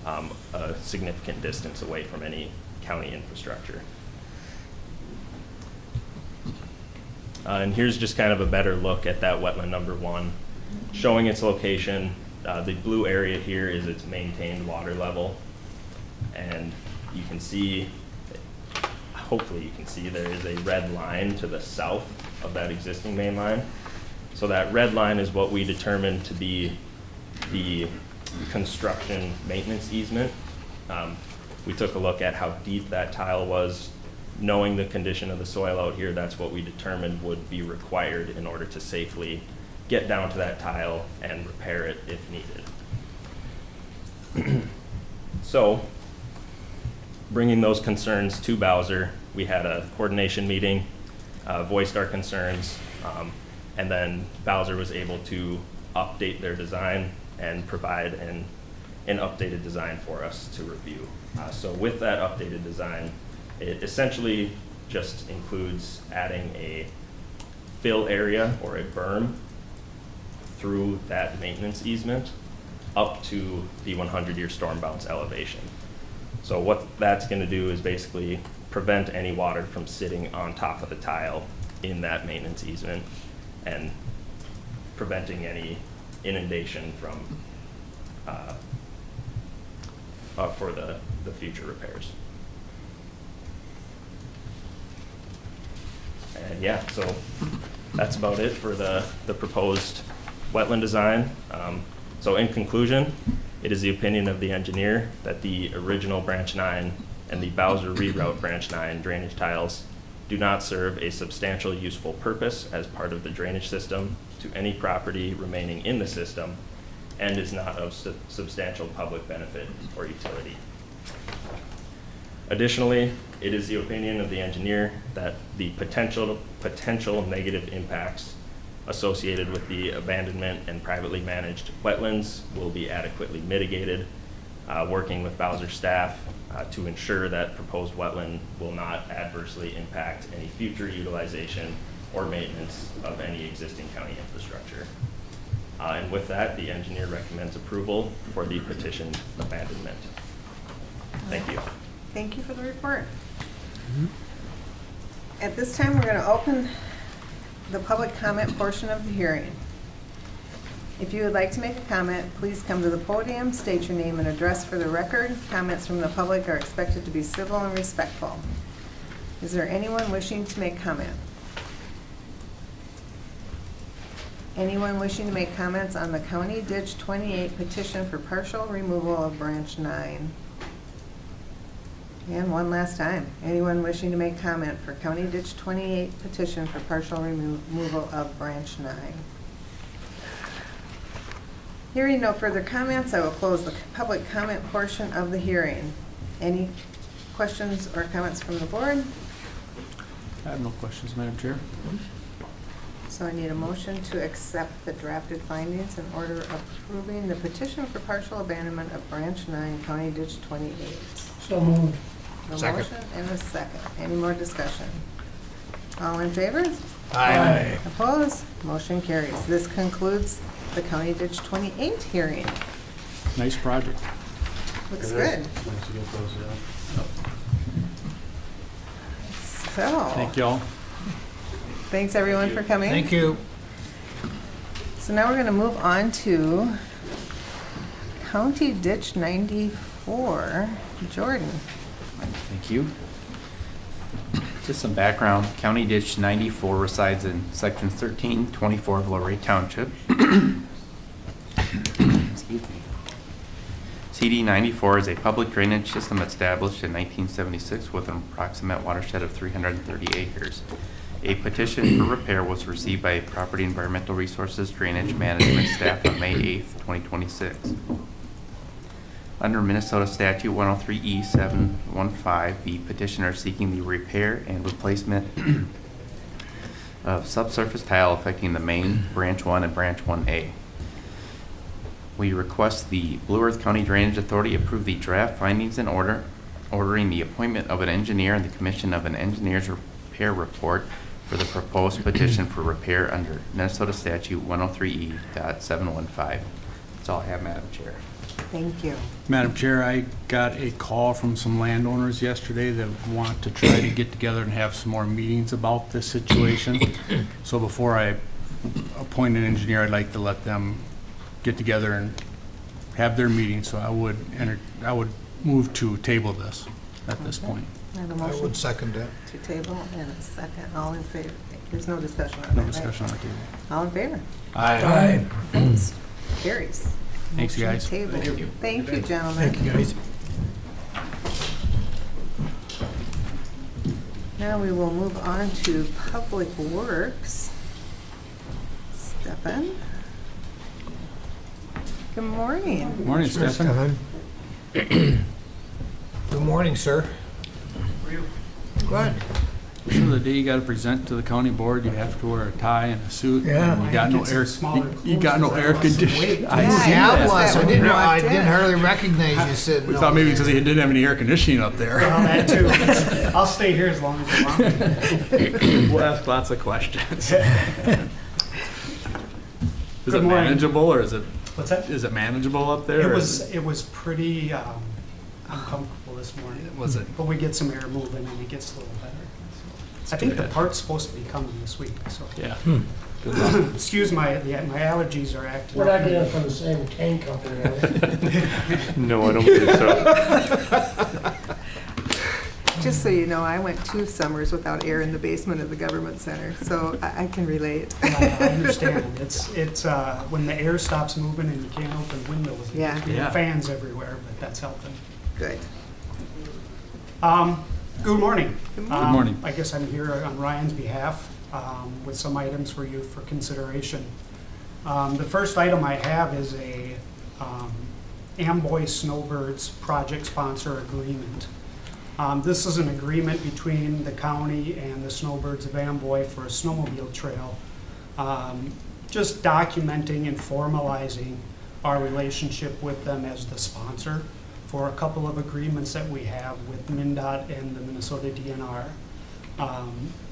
a significant distance away from any county infrastructure. And here's just kind of a better look at that wetland number 1, showing its location. The blue area here is its maintained water level. And you can see, hopefully you can see, there is a red line to the south of that existing main line. So that red line is what we determined to be the construction maintenance easement. We took a look at how deep that tile was. Knowing the condition of the soil out here, that's what we determined would be required in order to safely get down to that tile and repair it if needed. So, bringing those concerns to Bowser, we had a coordination meeting, voiced our concerns, and then Bowser was able to update their design and provide an updated design for us to review. So with that updated design, it essentially just includes adding a fill area or a berm through that maintenance easement up to the 100-year storm bounce elevation. So what that's going to do is basically prevent any water from sitting on top of the tile in that maintenance easement and preventing any inundation from for the future repairs. And yeah, so that's about it for the proposed wetland design. So in conclusion, it is the opinion of the engineer that the original Branch 9 and the Bowser reroute Branch 9 drainage tiles do not serve a substantial useful purpose as part of the drainage system to any property remaining in the system and is not of substantial public benefit or utility. Additionally, it is the opinion of the engineer that the potential negative impacts associated with the abandonment and privately managed wetlands will be adequately mitigated, working with Bowser staff to ensure that proposed wetland will not adversely impact any future utilization or maintenance of any existing county infrastructure. And with that, the engineer recommends approval for the petitioned abandonment. Thank you. Thank you for the report. At this time, we're going to open the public comment portion of the hearing. If you would like to make a comment, please come to the podium, state your name and address for the record. Comments from the public are expected to be civil and respectful. Is there anyone wishing to make comment? Anyone wishing to make comments on the County Ditch 28 petition for partial removal of Branch 9? And one last time, anyone wishing to make comment for County Ditch 28 petition for partial removal of Branch 9? Hearing no further comments, I will close the public comment portion of the hearing. Any questions or comments from the board? I have no questions, Madam Chair. So I need a motion to accept the drafted findings in order of approving the petition for partial abandonment of Branch 9, County Ditch 28. So moved. A Second. motion and a second. Any more discussion? All in favor? Aye. Opposed? Motion carries. This concludes the County Ditch 28 hearing. Nice project. Looks It is. good. It's nice to get those, yeah. So, Thank you all. thanks everyone for coming. Thank you. So now we're going to move on to County Ditch 94. Jordan. Thank you. Just some background, County Ditch 94 resides in Section 1324 of Luray Township. Excuse me. CD 94 is a public drainage system established in 1976 with an approximate watershed of 330 acres. A petition for repair was received by Property Environmental Resources Drainage Management staff on May 8th, 2026. Under Minnesota Statute 103E715, the petitioner is seeking the repair and replacement of subsurface tile affecting the main, Branch 1, and Branch 1A. We request the Blue Earth County Drainage Authority approve the draft findings and ordering the appointment of an engineer and the commission of an engineer's repair report for the proposed petition for repair under Minnesota Statute 103E.715. That's all I have, Madam Chair. Thank you. Madam Chair, I got a call from some landowners yesterday that want to try to get together and have some more meetings about this situation. So before I appoint an engineer, I'd like to let them get together and have their meeting. So I would move to table this at this point. I have a I motion would second that. to table and a second. All in favor? There's no discussion on that, No right? discussion on the table. All in favor? Aye. Opposed? Carries. Thanks, you Motion guys. tabled. Thank you, gentlemen. Thank you, guys. Now we will move on to Public Works. Stefan? Good morning. Morning, Sure, Stefan. Stefan. Good morning, sir. Good. So the day you got to present to the county board, you have to wear a tie and a suit. Yeah. And you got no air. You got no air conditioning. I see Yeah, that. was. I didn't. I walked in. didn't hardly recognize you. Said We no. thought maybe because he didn't have any air conditioning up there. Well, that too. I'll stay here as long as you want me. We'll ask lots of questions. Is Good it morning. manageable, or is it What's that? manageable up there? or is It was pretty uncomfortable this morning. Was it? But we get some air moving and it gets a little better. I think the good. part's supposed to be coming this week, so. Yeah. Good luck. Excuse my allergies are acting We're up. not getting it from the same tank company, are we? No, I don't believe so. Just so you know, I went 2 summers without air in the basement of the government center, so I can relate. I understand. It's when the air stops moving and you can't open windows. and Yeah. there's Yeah. Fans everywhere, but that's helping. Good. Good morning. Good morning. I guess I'm here on Ryan's behalf with some items for you for consideration. The first item I have is a Amboy Snowbirds project sponsor agreement. This is an agreement between the county and the Snowbirds of Amboy for a snowmobile trail, just documenting and formalizing our relationship with them as the sponsor for a couple of agreements that we have with MnDOT and the Minnesota DNR.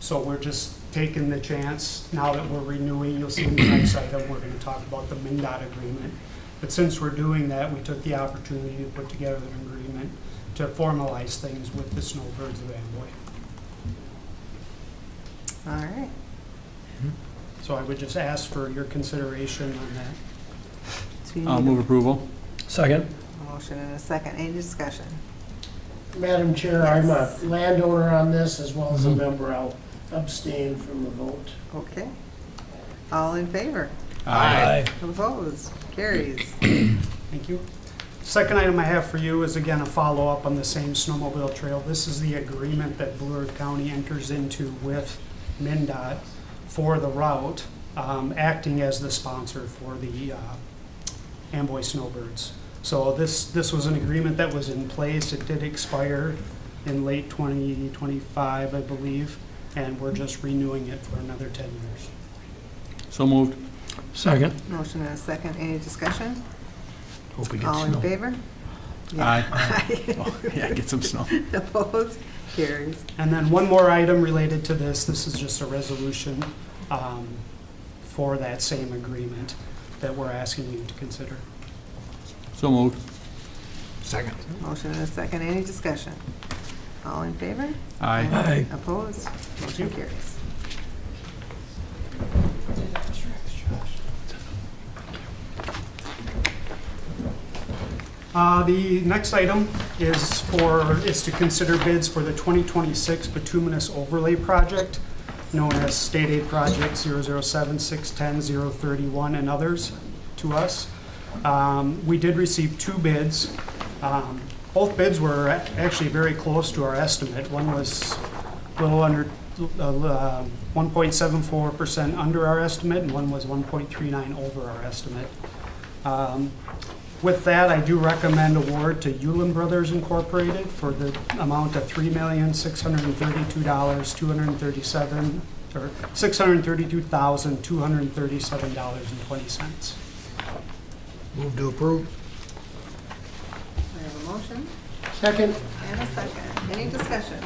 So we're just taking the chance, now that we're renewing, you'll see in the next item, we're going to talk about the MnDOT agreement. But since we're doing that, we took the opportunity to put together an agreement to formalize things with the Snowbirds of Amboy. All right. So I would just ask for your consideration on that. So you I'll need move approval. Second. a motion and a second. Any discussion? Madam Chair, I'm a landowner on this as well as a member. I'll abstain from the vote. Okay. All in favor? Aye. Opposed? Carries. Thank you. Second item I have for you is again a follow-up on the same snowmobile trail. This is the agreement that Blue Earth County enters into with MnDOT for the route, acting as the sponsor for the Amboy Snowbirds. So this was an agreement that was in place. It did expire in late 2025, I believe, and we're just renewing it for another 10 years. So moved. Second. Motion and a second. Any discussion? Hope we get All in snow. favor? Aye. Aye. Oh, yeah, get some snow. Opposed? Carries. And then one more item related to this. This is just a resolution for that same agreement that we're asking you to consider. So moved. Second. Motion and a second. Any discussion? All in favor? Aye. Aye. Opposed? Motion carries. The next item is to consider bids for the 2026 bituminous overlay project, known as State Aid Project 007, 610, 031, and others to us. We did receive 2 bids. Both bids were actually very close to our estimate. One was a little under 1.74% under our estimate, and one was 1.39 over our estimate. With that, I do recommend award to Ullin Brothers Incorporated for the amount of $3,632,237, or $632,237.20. Move to approve. I have a motion Second. and a second. Any discussion?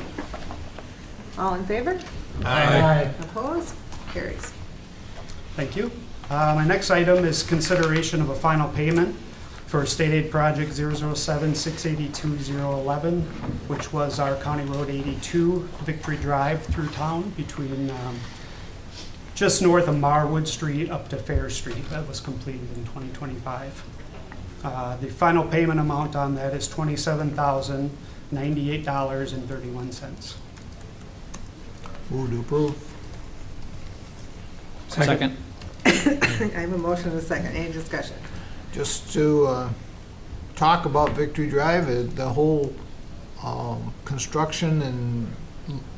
All in favor? Aye. Opposed? Carries. Thank you. My next item is consideration of a final payment for State Aid Project 007-682-011, which was our County Road 82 Victory Drive through town between just north of Marwood Street up to Fair Street. That was completed in 2025. The final payment amount on that is $27,098.31. Move to approve. Second. I have a motion and a second. Any discussion? Just to talk about Victory Drive, the whole construction and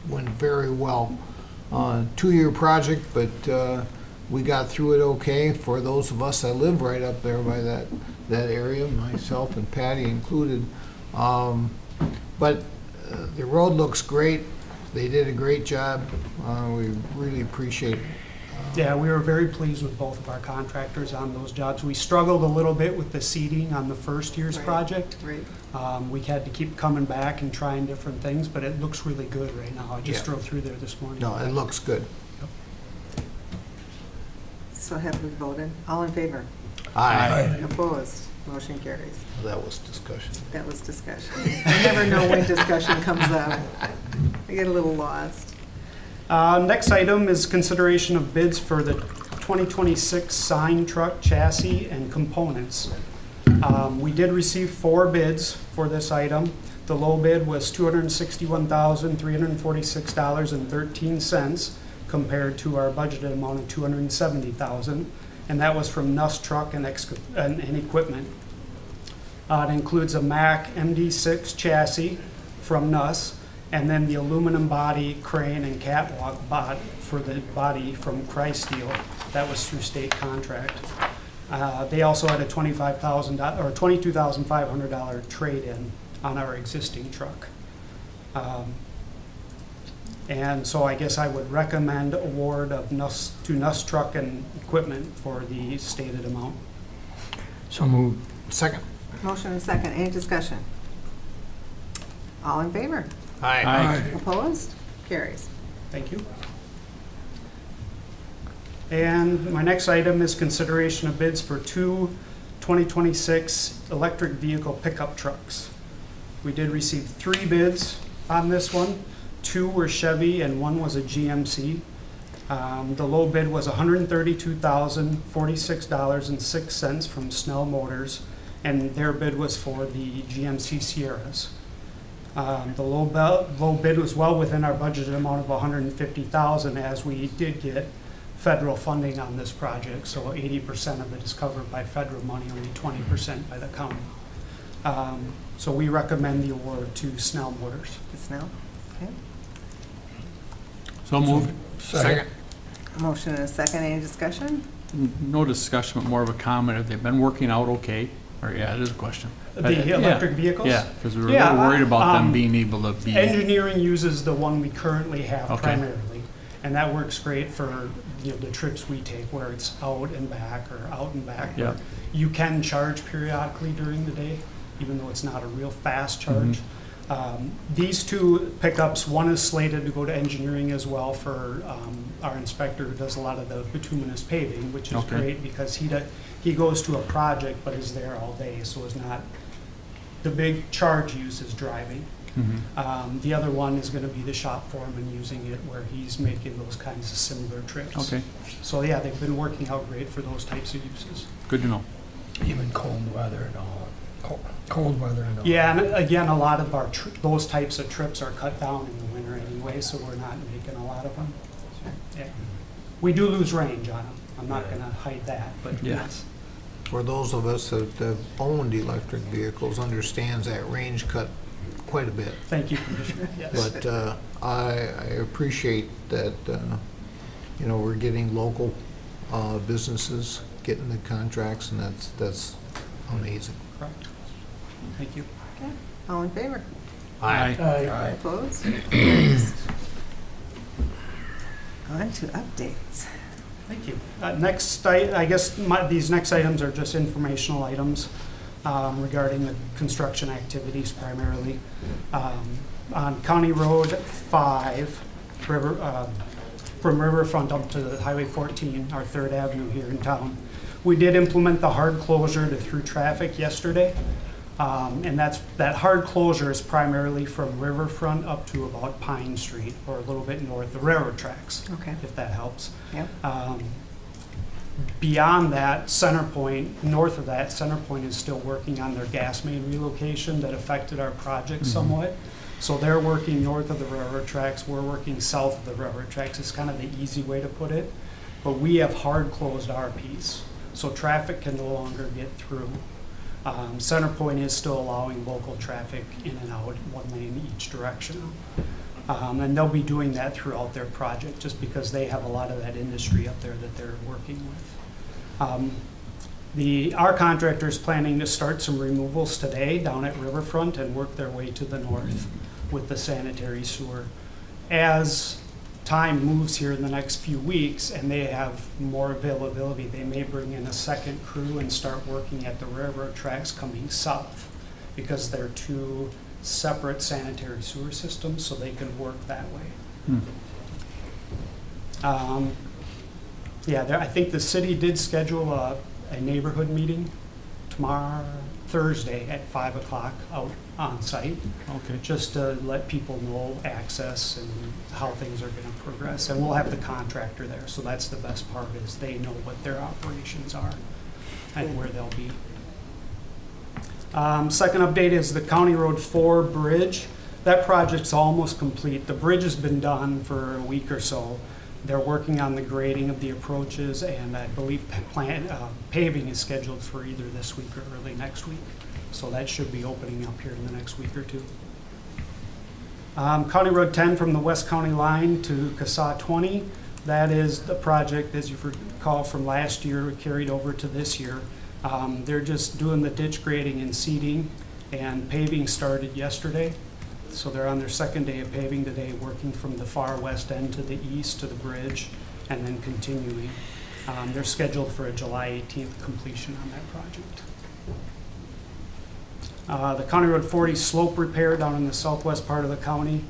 went very well. 2-year project, but we got through it okay for those of us that live right up there by that area, myself and Patty included. But the road looks great. They did a great job. We really appreciate it. Yeah, we were very pleased with both of our contractors on those jobs. We struggled a little bit with the seeding on the first year's project. Right. We had to keep coming back and trying different things, but it looks really good right now. I just drove through there this morning. No, it looks good. So have we voted? All in favor? Aye. Opposed? Motion carries. That was discussion. That was discussion. I never know when discussion comes up. I get a little lost. Next item is consideration of bids for the 2026 sign truck chassis and components. We did receive 4 bids for this item. The low bid was $261,346.13 compared to our budgeted amount of $270,000, and that was from Nuss Truck and Equipment. It includes a Mack MD6 chassis from Nuss, and then the aluminum body, crane, and catwalk body for the body from Chrysteel. That was through state contract. They also had a $25,000 or $22,500 trade-in on our existing truck. And so I guess I would recommend award of Nuss Truck and Equipment for the stated amount. So moved. Second. Motion and second. Any discussion? All in favor? Aye. Opposed? Carries. Thank you. And my next item is consideration of bids for 2 2026 electric vehicle pickup trucks. We did receive 3 bids on this one. 2 were Chevy and 1 was a GMC. The low bid was $132,046.06 from Snell Motors, and their bid was for the GMC Sierras. The low bid was well within our budgeted amount of $150,000, as we did get federal funding on this project, so 80% of it is covered by federal money, only 20% by the county. So we recommend the award to Snell Motors. Snell? Okay. So moved. Second. Motion and a second. Any discussion? No discussion, but more of a comment. Have they been working out okay? Or, yeah, it is a question. The electric vehicles? Yeah, because we were a little worried about them being able to be. Engineering uses the one we currently have Okay. primarily, and that works great for the trips we take where it's out and back or out and back. Yeah. You can charge periodically during the day, even though it's not a real fast charge. These 2 pickups, one is slated to go to engineering as well for our inspector who does a lot of the bituminous paving, which is great because he goes to a project but is there all day, so it's not the big charge use is driving. The other one is going to be the shop foreman using it where he's making those kinds of similar trips. Okay, So yeah, they've been working out great for those types of uses. good to know. Even cold weather and all. Cold weather and all. Yeah, and again, a lot of our, those types of trips are cut down in the winter anyway, so we're not making a lot of them. Yeah. We do lose range on them. I'm not gonna hide that, but yes. For those of us that have owned electric vehicles, understands that range cut quite a bit. Thank you, Commissioner. Yes. But I appreciate that, you know, we're getting local businesses getting the contracts, and that's amazing. Correct. Thank you. Okay. All in favor? Aye. Opposed? Carries. On to updates. Thank you. Next, I guess these next items are just informational items regarding the construction activities primarily. On County Road 5, from Riverfront up to Highway 14, our 3rd Avenue here in town, we did implement the hard closure to through traffic yesterday. And that hard closure is primarily from Riverfront up to about Pine Street, or a little bit north of railroad tracks, Okay. if that helps. Yep. Beyond that, Centerpoint, north of that, Centerpoint is still working on their gas main relocation that affected our project somewhat. So they're working north of the railroad tracks, we're working south of the railroad tracks. It's kind of the easy way to put it. But we have hard closed our piece, so traffic can no longer get through. Centerpoint is still allowing local traffic in and out, one lane each direction. And they'll be doing that throughout their project, just because they have a lot of that industry up there that they're working with. Our contractor is planning to start some removals today down at Riverfront and work their way to the north with the sanitary sewer. As time moves here in the next few weeks and they have more availability, they may bring in a second crew and start working at the railroad tracks coming south, because they're two separate sanitary sewer systems, so they can work that way. I think the city did schedule a neighborhood meeting tomorrow, Thursday at 5 o'clock out on site. Okay. Just to let people know access and how things are gonna progress. And we'll have the contractor there, so that's the best part, is they know what their operations are and where they'll be. Second update is the County Road 4 bridge. That project's almost complete. The bridge has been done for a week or so. They're working on the grading of the approaches, and I believe paving is scheduled for either this week or early next week. So that should be opening up here in the next week or two. County Road 10 from the West County line to CASA 20. That is the project, as you recall from last year, carried over to this year. They're just doing the ditch grading and seeding, and paving started yesterday. So they're on their second day of paving today, working from the far west end to the east to the bridge, and then continuing. They're scheduled for a July 18th completion on that project. The County Road 40 slope repair down in the southwest part of the county.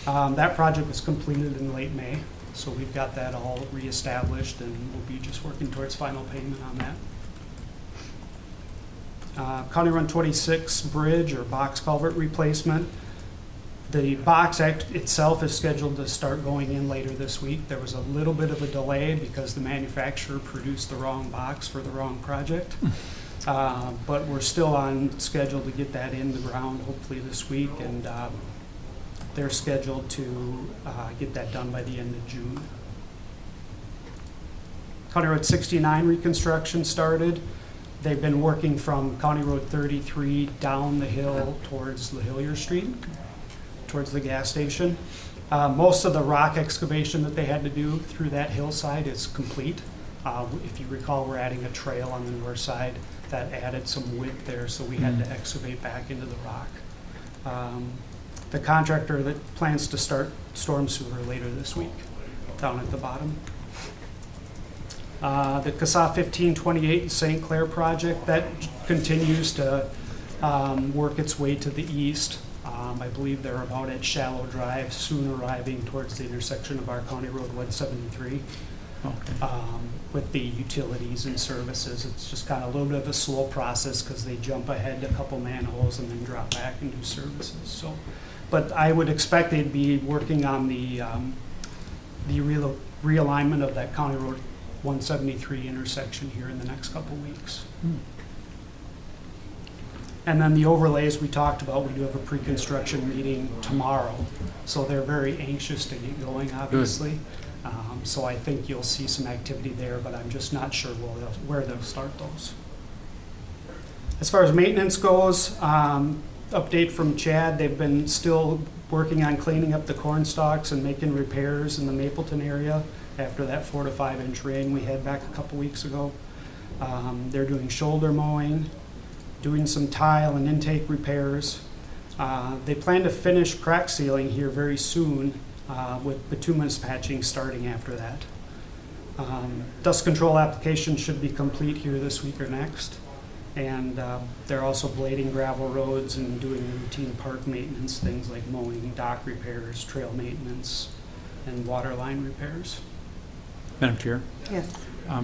That project was completed in late May, so we've got that all reestablished, and we'll be just working towards final payment on that. County Road 26 bridge or box culvert replacement. The box itself is scheduled to start going in later this week. There was a little bit of a delay because the manufacturer produced the wrong box for the wrong project. But we're still on schedule to get that in the ground hopefully this week, and they're scheduled to get that done by the end of June. County Road 69 reconstruction started. They've been working from County Road 33 down the hill towards LaHillier Street, towards the gas station. Most of the rock excavation that they had to do through that hillside is complete. If you recall, we're adding a trail on the north side that added some width there, so we had to excavate back into the rock. The contractor that plans to start storm sewer later this week, down at the bottom. The CASA 1528 St. Clair project, that continues to work its way to the east. I believe they're about at Shallow Drive, soon arriving towards the intersection of our County Road 173. With the utilities and services. It's just kind of a little bit of a slow process because they jump ahead a couple manholes and then drop back and do services. So, but I would expect they'd be working on the realignment of that County Road 173 intersection here in the next couple weeks. And then the overlays we talked about, we do have a pre-construction meeting tomorrow. So they're very anxious to get going, obviously. So I think you'll see some activity there, but I'm just not sure where they'll start those. As far as maintenance goes, update from Chad, they've been still working on cleaning up the corn stalks and making repairs in the Mapleton area after that 4 to 5 inch rain we had back a couple weeks ago. They're doing shoulder mowing, doing some tile and intake repairs. They plan to finish crack sealing here very soon with bituminous patching starting after that. Dust control application should be complete here this week or next. And they're also blading gravel roads and doing routine park maintenance, things like mowing, dock repairs, trail maintenance, and water line repairs. Madam Chair, Yes.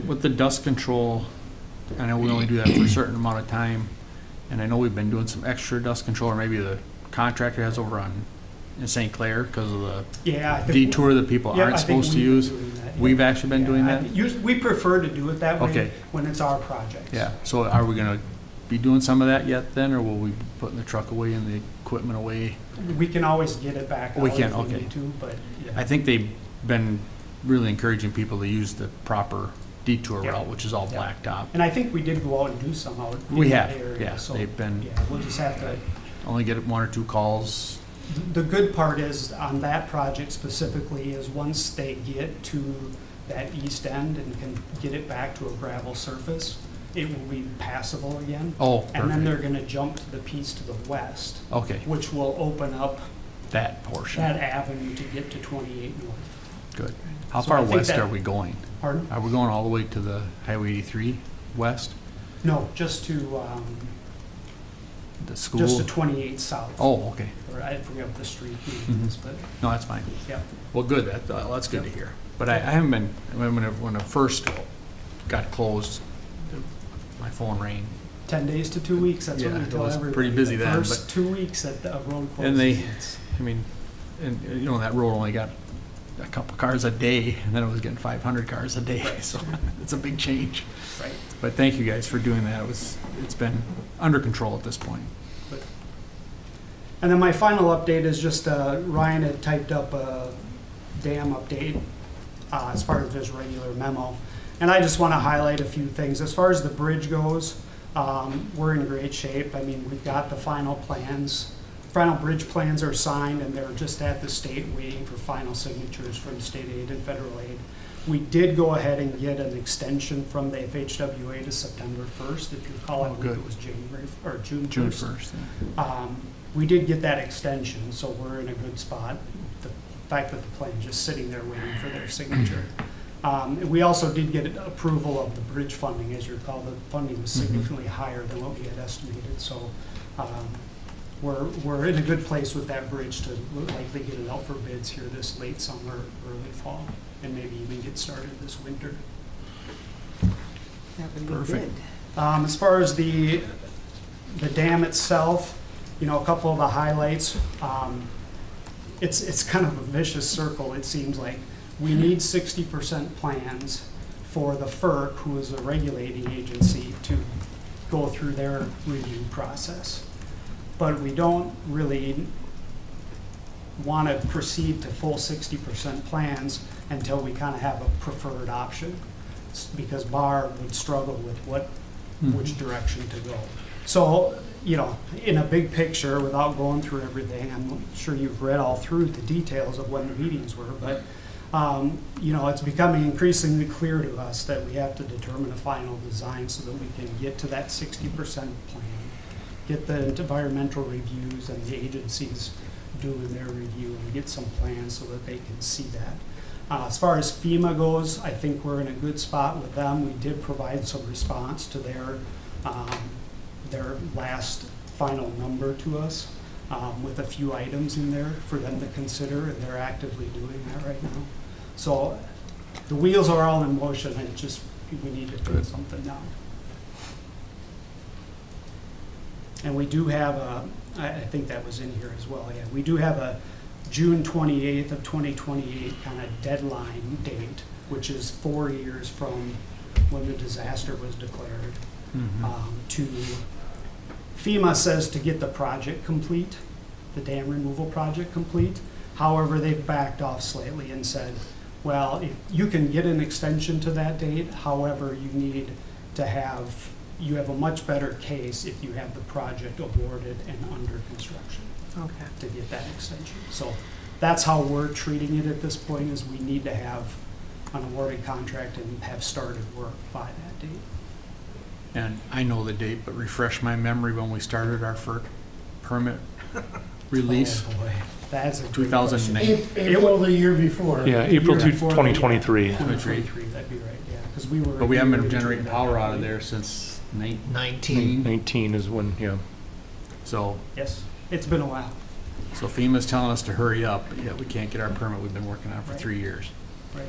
with the dust control, I know we only do that for a certain amount of time, and I know we've been doing some extra dust control, or maybe the contractor has over on in St. Clair because of the detour that people aren't supposed to use. We've actually been doing that? We prefer to do it that way Okay. when it's our project. Yeah, so are we gonna be doing some of that yet then, or will we be putting the truck away and the equipment away? We can always get it back out We can, if we okay. need to, but yeah. I think they've been really encouraging people to use the proper detour Yeah. route, which is all Yeah. blacktop. And I think we did go out and do some out in We that have, area. yeah, So, they've been, yeah, we'll just have to. only get 1 or 2 calls. The good part is on that project specifically is once they get to that east end and can get it back to a gravel surface, it will be passable again. Oh, And then perfect. they're gonna jump to the piece to the west, Okay, which will open up that portion, that avenue to get to 28 north. good. How So far I think west that- are we going? Pardon? Are we going all the way to the Highway 83 west, No, just to the school? Just to 28 south. Oh, okay. Or I forget what the street name is, but No, that's fine. yeah. Well, good, that's good to hear. But I haven't been, when it first got closed, my phone rang. 10 days to 2 weeks, that's what Yeah, we it tell was everybody. pretty busy The then, First but- 2 weeks that the road closes. And they, it's- I mean, and you know, that road only got a couple cars a day, and then it was getting 500 cars a day, so it's a big change. Right. But thank you guys for doing that. It's been under control at this point. And then my final update is just Ryan had typed up a dam update as far as his regular memo. And I just want to highlight a few things. As far as the bridge goes, we're in great shape. I mean, we've got the final plans. Final bridge plans are signed, and they're just at the state waiting for final signatures from state aid and federal aid. We did go ahead and get an extension from the FHWA to September 1st. If you recall, I believe good. it was January or June 1st. June 1st. We did get that extension, so we're in a good spot. The fact that the plan's just sitting there waiting for their signature. And we also did get approval of the bridge funding. As you recall, the funding was significantly higher than what we had estimated. So we're in a good place with that bridge to likely get it out for bids here this late summer, early fall, and maybe even get started this winter. That would be Perfect. good. As far as the dam itself, you know, a couple of the highlights. It's kind of a vicious circle, it seems like. We need 60% plans for the FERC, who is a regulating agency, to go through their review process. But we don't really want to proceed to full 60% plans until we kind of have a preferred option, because BAR would struggle with which direction to go. So, you know, in a big picture, without going through everything, I'm sure you've read all through the details of when the meetings were, but, you know, it's becoming increasingly clear to us that we have to determine a final design so that we can get to that 60% plan, get the environmental reviews and the agencies doing their review, and get some plans so that they can see that. As far as FEMA goes, I think we're in a good spot with them. We did provide some response to their last final number to us with a few items in there for them to consider, and they're actively doing that right now. So the wheels are all in motion, and just we need to put something down. And we do have I think that was in here as well, yeah. We do have a June 28th of 2028 kind of deadline date, which is 4 years from when the disaster was declared, to FEMA says to get the project complete, the dam removal project complete. However, they've backed off slightly and said, well, if you can get an extension to that date, however, you have a much better case if you have the project awarded and under construction Okay. to get that extension. So that's how we're treating it at this point, is we need to have an awarded contract and have started work by that date. And I know the date, but refresh my memory when we started our FERC permit release. Oh, boy. That's a great question. 2009. April the year before. Yeah, April Year before that, 2023. 2023, that'd be right, yeah, because we were. But we haven't been we were generating doing power that. out of there since 19. 19 is when, yeah. So Yes, it's been a while, FEMA's telling us to hurry up, but yet we can't get our permit we've been working on for Right. 3 years. right?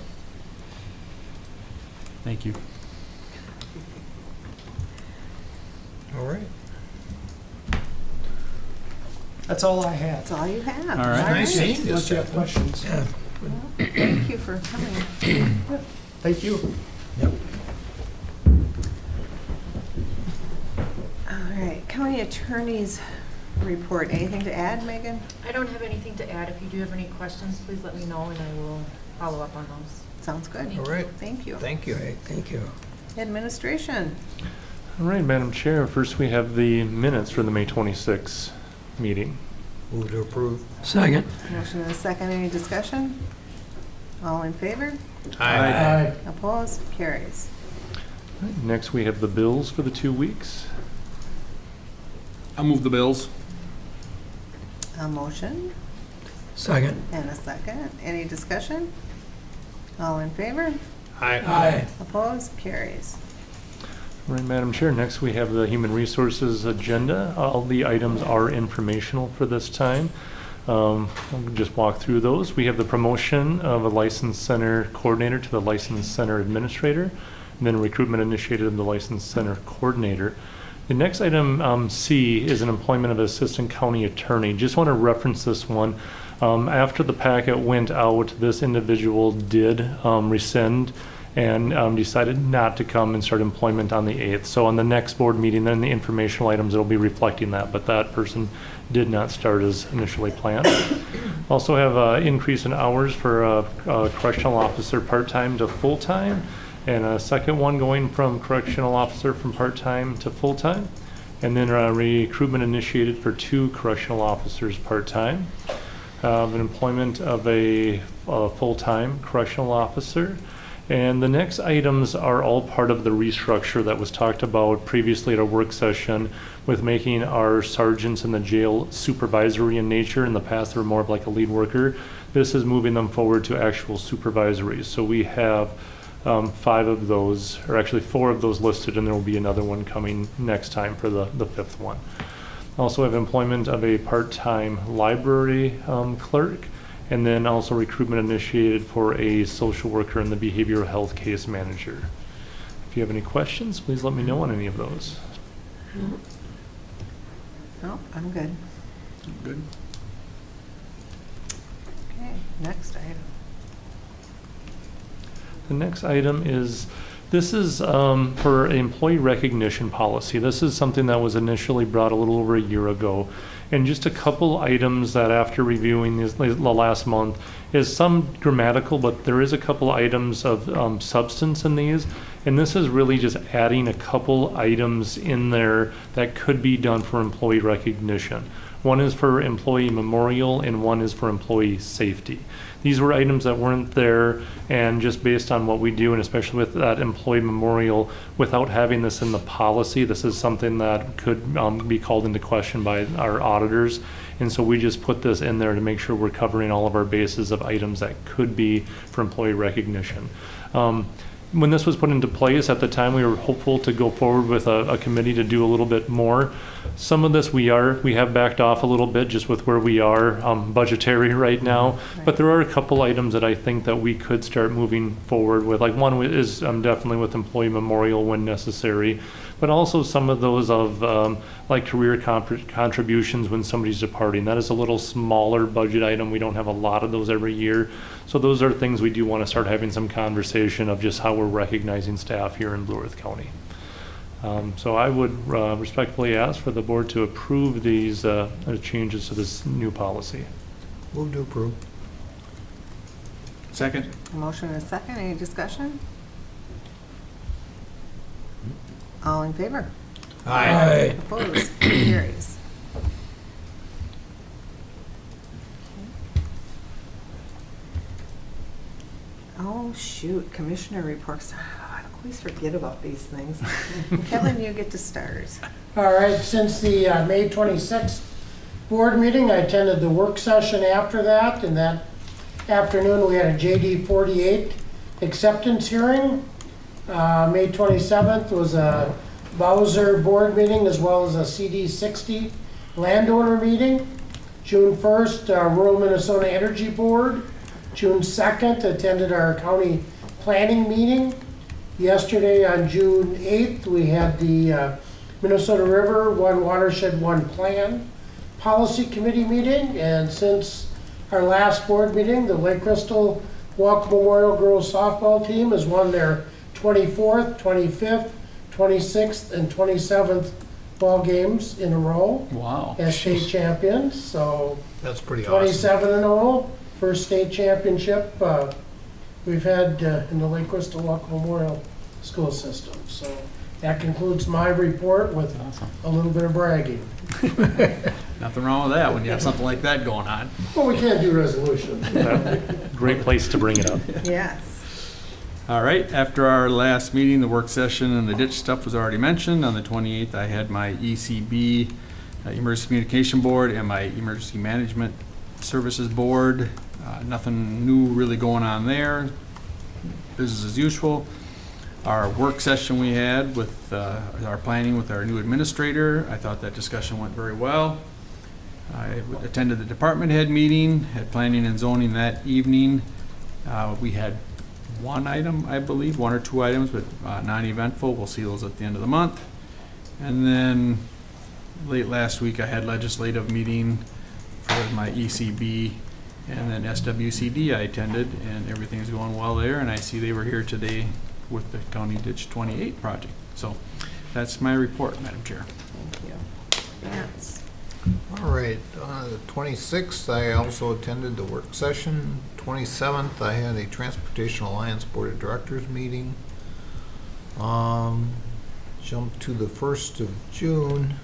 Thank you. All right. That's all I had. That's all you have. All right. Nice seeing you, Unless you have Stefan. questions. Thank you for coming. Thank you. All right, county attorney's report. Anything to add, Megan? I don't have anything to add. If you do have any questions, please let me know and I will follow up on those. Sounds good. All right. Thank you. Thank you. Thank you. Administration. All right, Madam Chair, first we have the minutes for the May 26th meeting. Move to approve. Second. Motion and a second. Any discussion? All in favor? Aye. Opposed? Carries. All right, next we have the bills for the 2 weeks. I'll move the bills. A motion Second. and a second. Any discussion? All in favor? Aye. Opposed? Carries. All right, Madam Chair, next we have the Human Resources agenda. All the items are informational for this time. I'll just walk through those. We have the promotion of a License Center Coordinator to the License Center Administrator, and then recruitment initiated of the License Center Coordinator. The next item, C, is an employment of Assistant County Attorney. Just want to reference this one. After the packet went out, this individual did rescind and decided not to come and start employment on the 8th. So on the next board meeting, then the informational items, it'll be reflecting that, but that person did not start as initially planned. Also have an increase in hours for a correctional officer part-time to full-time, and a second one going from correctional officer from part-time to full-time, and then recruitment initiated for 2 correctional officers part-time. An employment of a full-time correctional officer. And the next items are all part of the restructure that was talked about previously at a work session with making our sergeants in the jail supervisory in nature. In the past, they were more of like a lead worker. This is moving them forward to actual supervisories. So we have 5 of those, or actually 4 of those listed, and there will be another one coming next time for the 5th one. Also have employment of a part-time library clerk, and then also recruitment initiated for a social worker and the behavioral health case manager. If you have any questions, please let me know on any of those. No, I'm good. Good. Okay, next item. The next item is, this is for employee recognition policy. This is something that was initially brought a little over a year ago. And just a couple items that after reviewing these, the last month, is some grammatical, but there is a couple items of substance in these. And this is really just adding a couple items in there that could be done for employee recognition. One is for employee memorial and one is for employee safety. These were items that weren't there, and just based on what we do, and especially with that employee memorial, without having this in the policy, this is something that could be called into question by our auditors. And so we just put this in there to make sure we're covering all of our bases of items that could be for employee recognition. When this was put into place, at the time, we were hopeful to go forward with a committee to do a little bit more. Some of this we have backed off a little bit just with where we are budgetary right now. But there are a couple items that I think that we could start moving forward with. Like one is definitely with employee memorial when necessary, but also some of those of like career contributions when somebody's departing. That is a little smaller budget item. We don't have a lot of those every year. So those are things we do want to start having some conversation of just how we're recognizing staff here in Blue Earth County. So I would respectfully ask for the board to approve these changes to this new policy. Move to approve. Second? A motion and a second. Any discussion? All in favor? Aye. Opposed? Carries. Oh, shoot, commissioner reports. I always forget about these things. Kevin, you get to start. All right, since the May 26th board meeting, I attended the work session after that, and that afternoon we had a JD 48 acceptance hearing. May 27th was a Bowser board meeting as well as a CD 60 landowner meeting. June 1st, Rural Minnesota Energy Board. June 2nd, attended our county planning meeting. Yesterday on June 8th, we had the Minnesota River One Watershed One Plan Policy Committee meeting. And since our last board meeting, the Lake Crystal Walk Memorial Girls Softball team has won their 24th, 25th, 26th, and 27th ball games in a row. Wow. As state champions, so That's pretty awesome. 27-0, first state championship we've had in the Lake Crystal Walk Memorial School System. So that concludes my report with a little bit of bragging. Nothing wrong with that when you have something like that going on. Well, we can't do resolutions. Great place to bring it up. Yes. All right, after our last meeting, the work session and the ditch stuff was already mentioned. On the 28th, I had my ECB, Emergency Communication Board, and my Emergency Management Services Board. Nothing new really going on there. Business as usual. Our work session we had with our planning with our new administrator, I thought that discussion went very well. I attended the department head meeting, had planning and zoning that evening. We had one item, I believe, one or two items, but non-eventful. We'll see those at the end of the month. And then late last week, I had legislative meeting for my ECB, and then SWCD I attended, and everything's going well there. And I see they were here today with the County Ditch 28 project. So that's my report, Madam Chair. Thank you. Vance. All right, the 26th, I also attended the work session. 27th, I had a Transportation Alliance Board of Directors meeting. Jump to the 1st of June.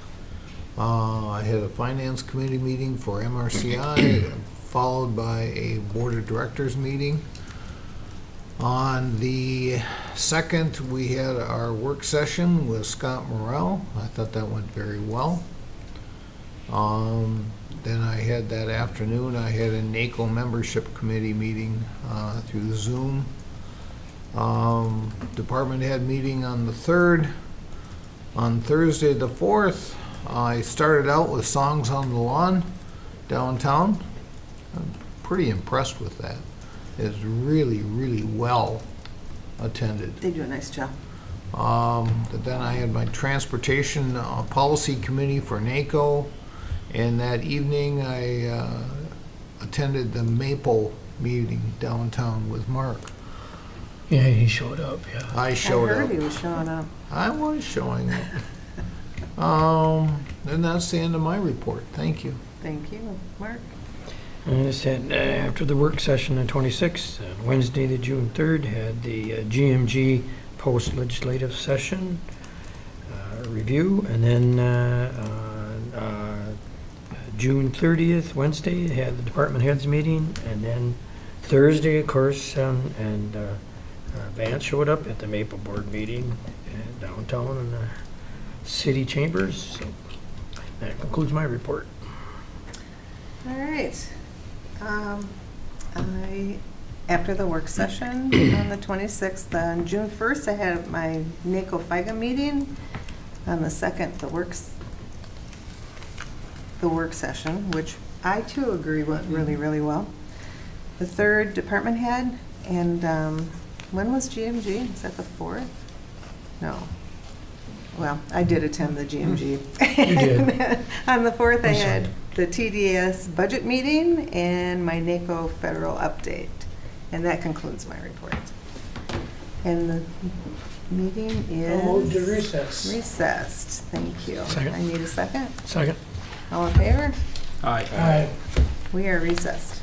I had a Finance Committee meeting for MRCI, followed by a Board of Directors meeting. On the 2nd, we had our work session with Scott Morrell. I thought that went very well. Then I had that afternoon, I had a NACO membership committee meeting through Zoom. Department head meeting on the 3rd. On Thursday the 4th, I started out with Songs on the Lawn downtown. I'm pretty impressed with that. It's really, really well attended. They do a nice job. But then I had my Transportation Policy Committee for NACO. And that evening, I attended the Maple meeting downtown with Mark. Yeah, he showed up, yeah. I showed up. I heard he was showing up. I was showing up. And that's the end of my report. Thank you. Thank you. Mark? And I said, after the work session on 26th, on Wednesday, the June 3rd, had the GMG post-legislative session review, and then June 30th, Wednesday, had the department heads meeting, and then Thursday, of course, Vance showed up at the Maple Board meeting downtown in the city chambers. So that concludes my report. All right. After the work session on the 26th, on June 1st, I had my NACO FIGA meeting. On the 2nd, the work session, which I too agree went really, really well. The 3rd, department head, and when was GMG? Is that the 4th? No. Well, I did attend the GMG. You did. On the 4th, I I'm had sorry. the TDS budget meeting and my NACO federal update. And that concludes my report. And Meeting I'll move to is recess. recessed. Thank you. Second. I need a second. Second. All in favor? Aye. Aye. We are recessed.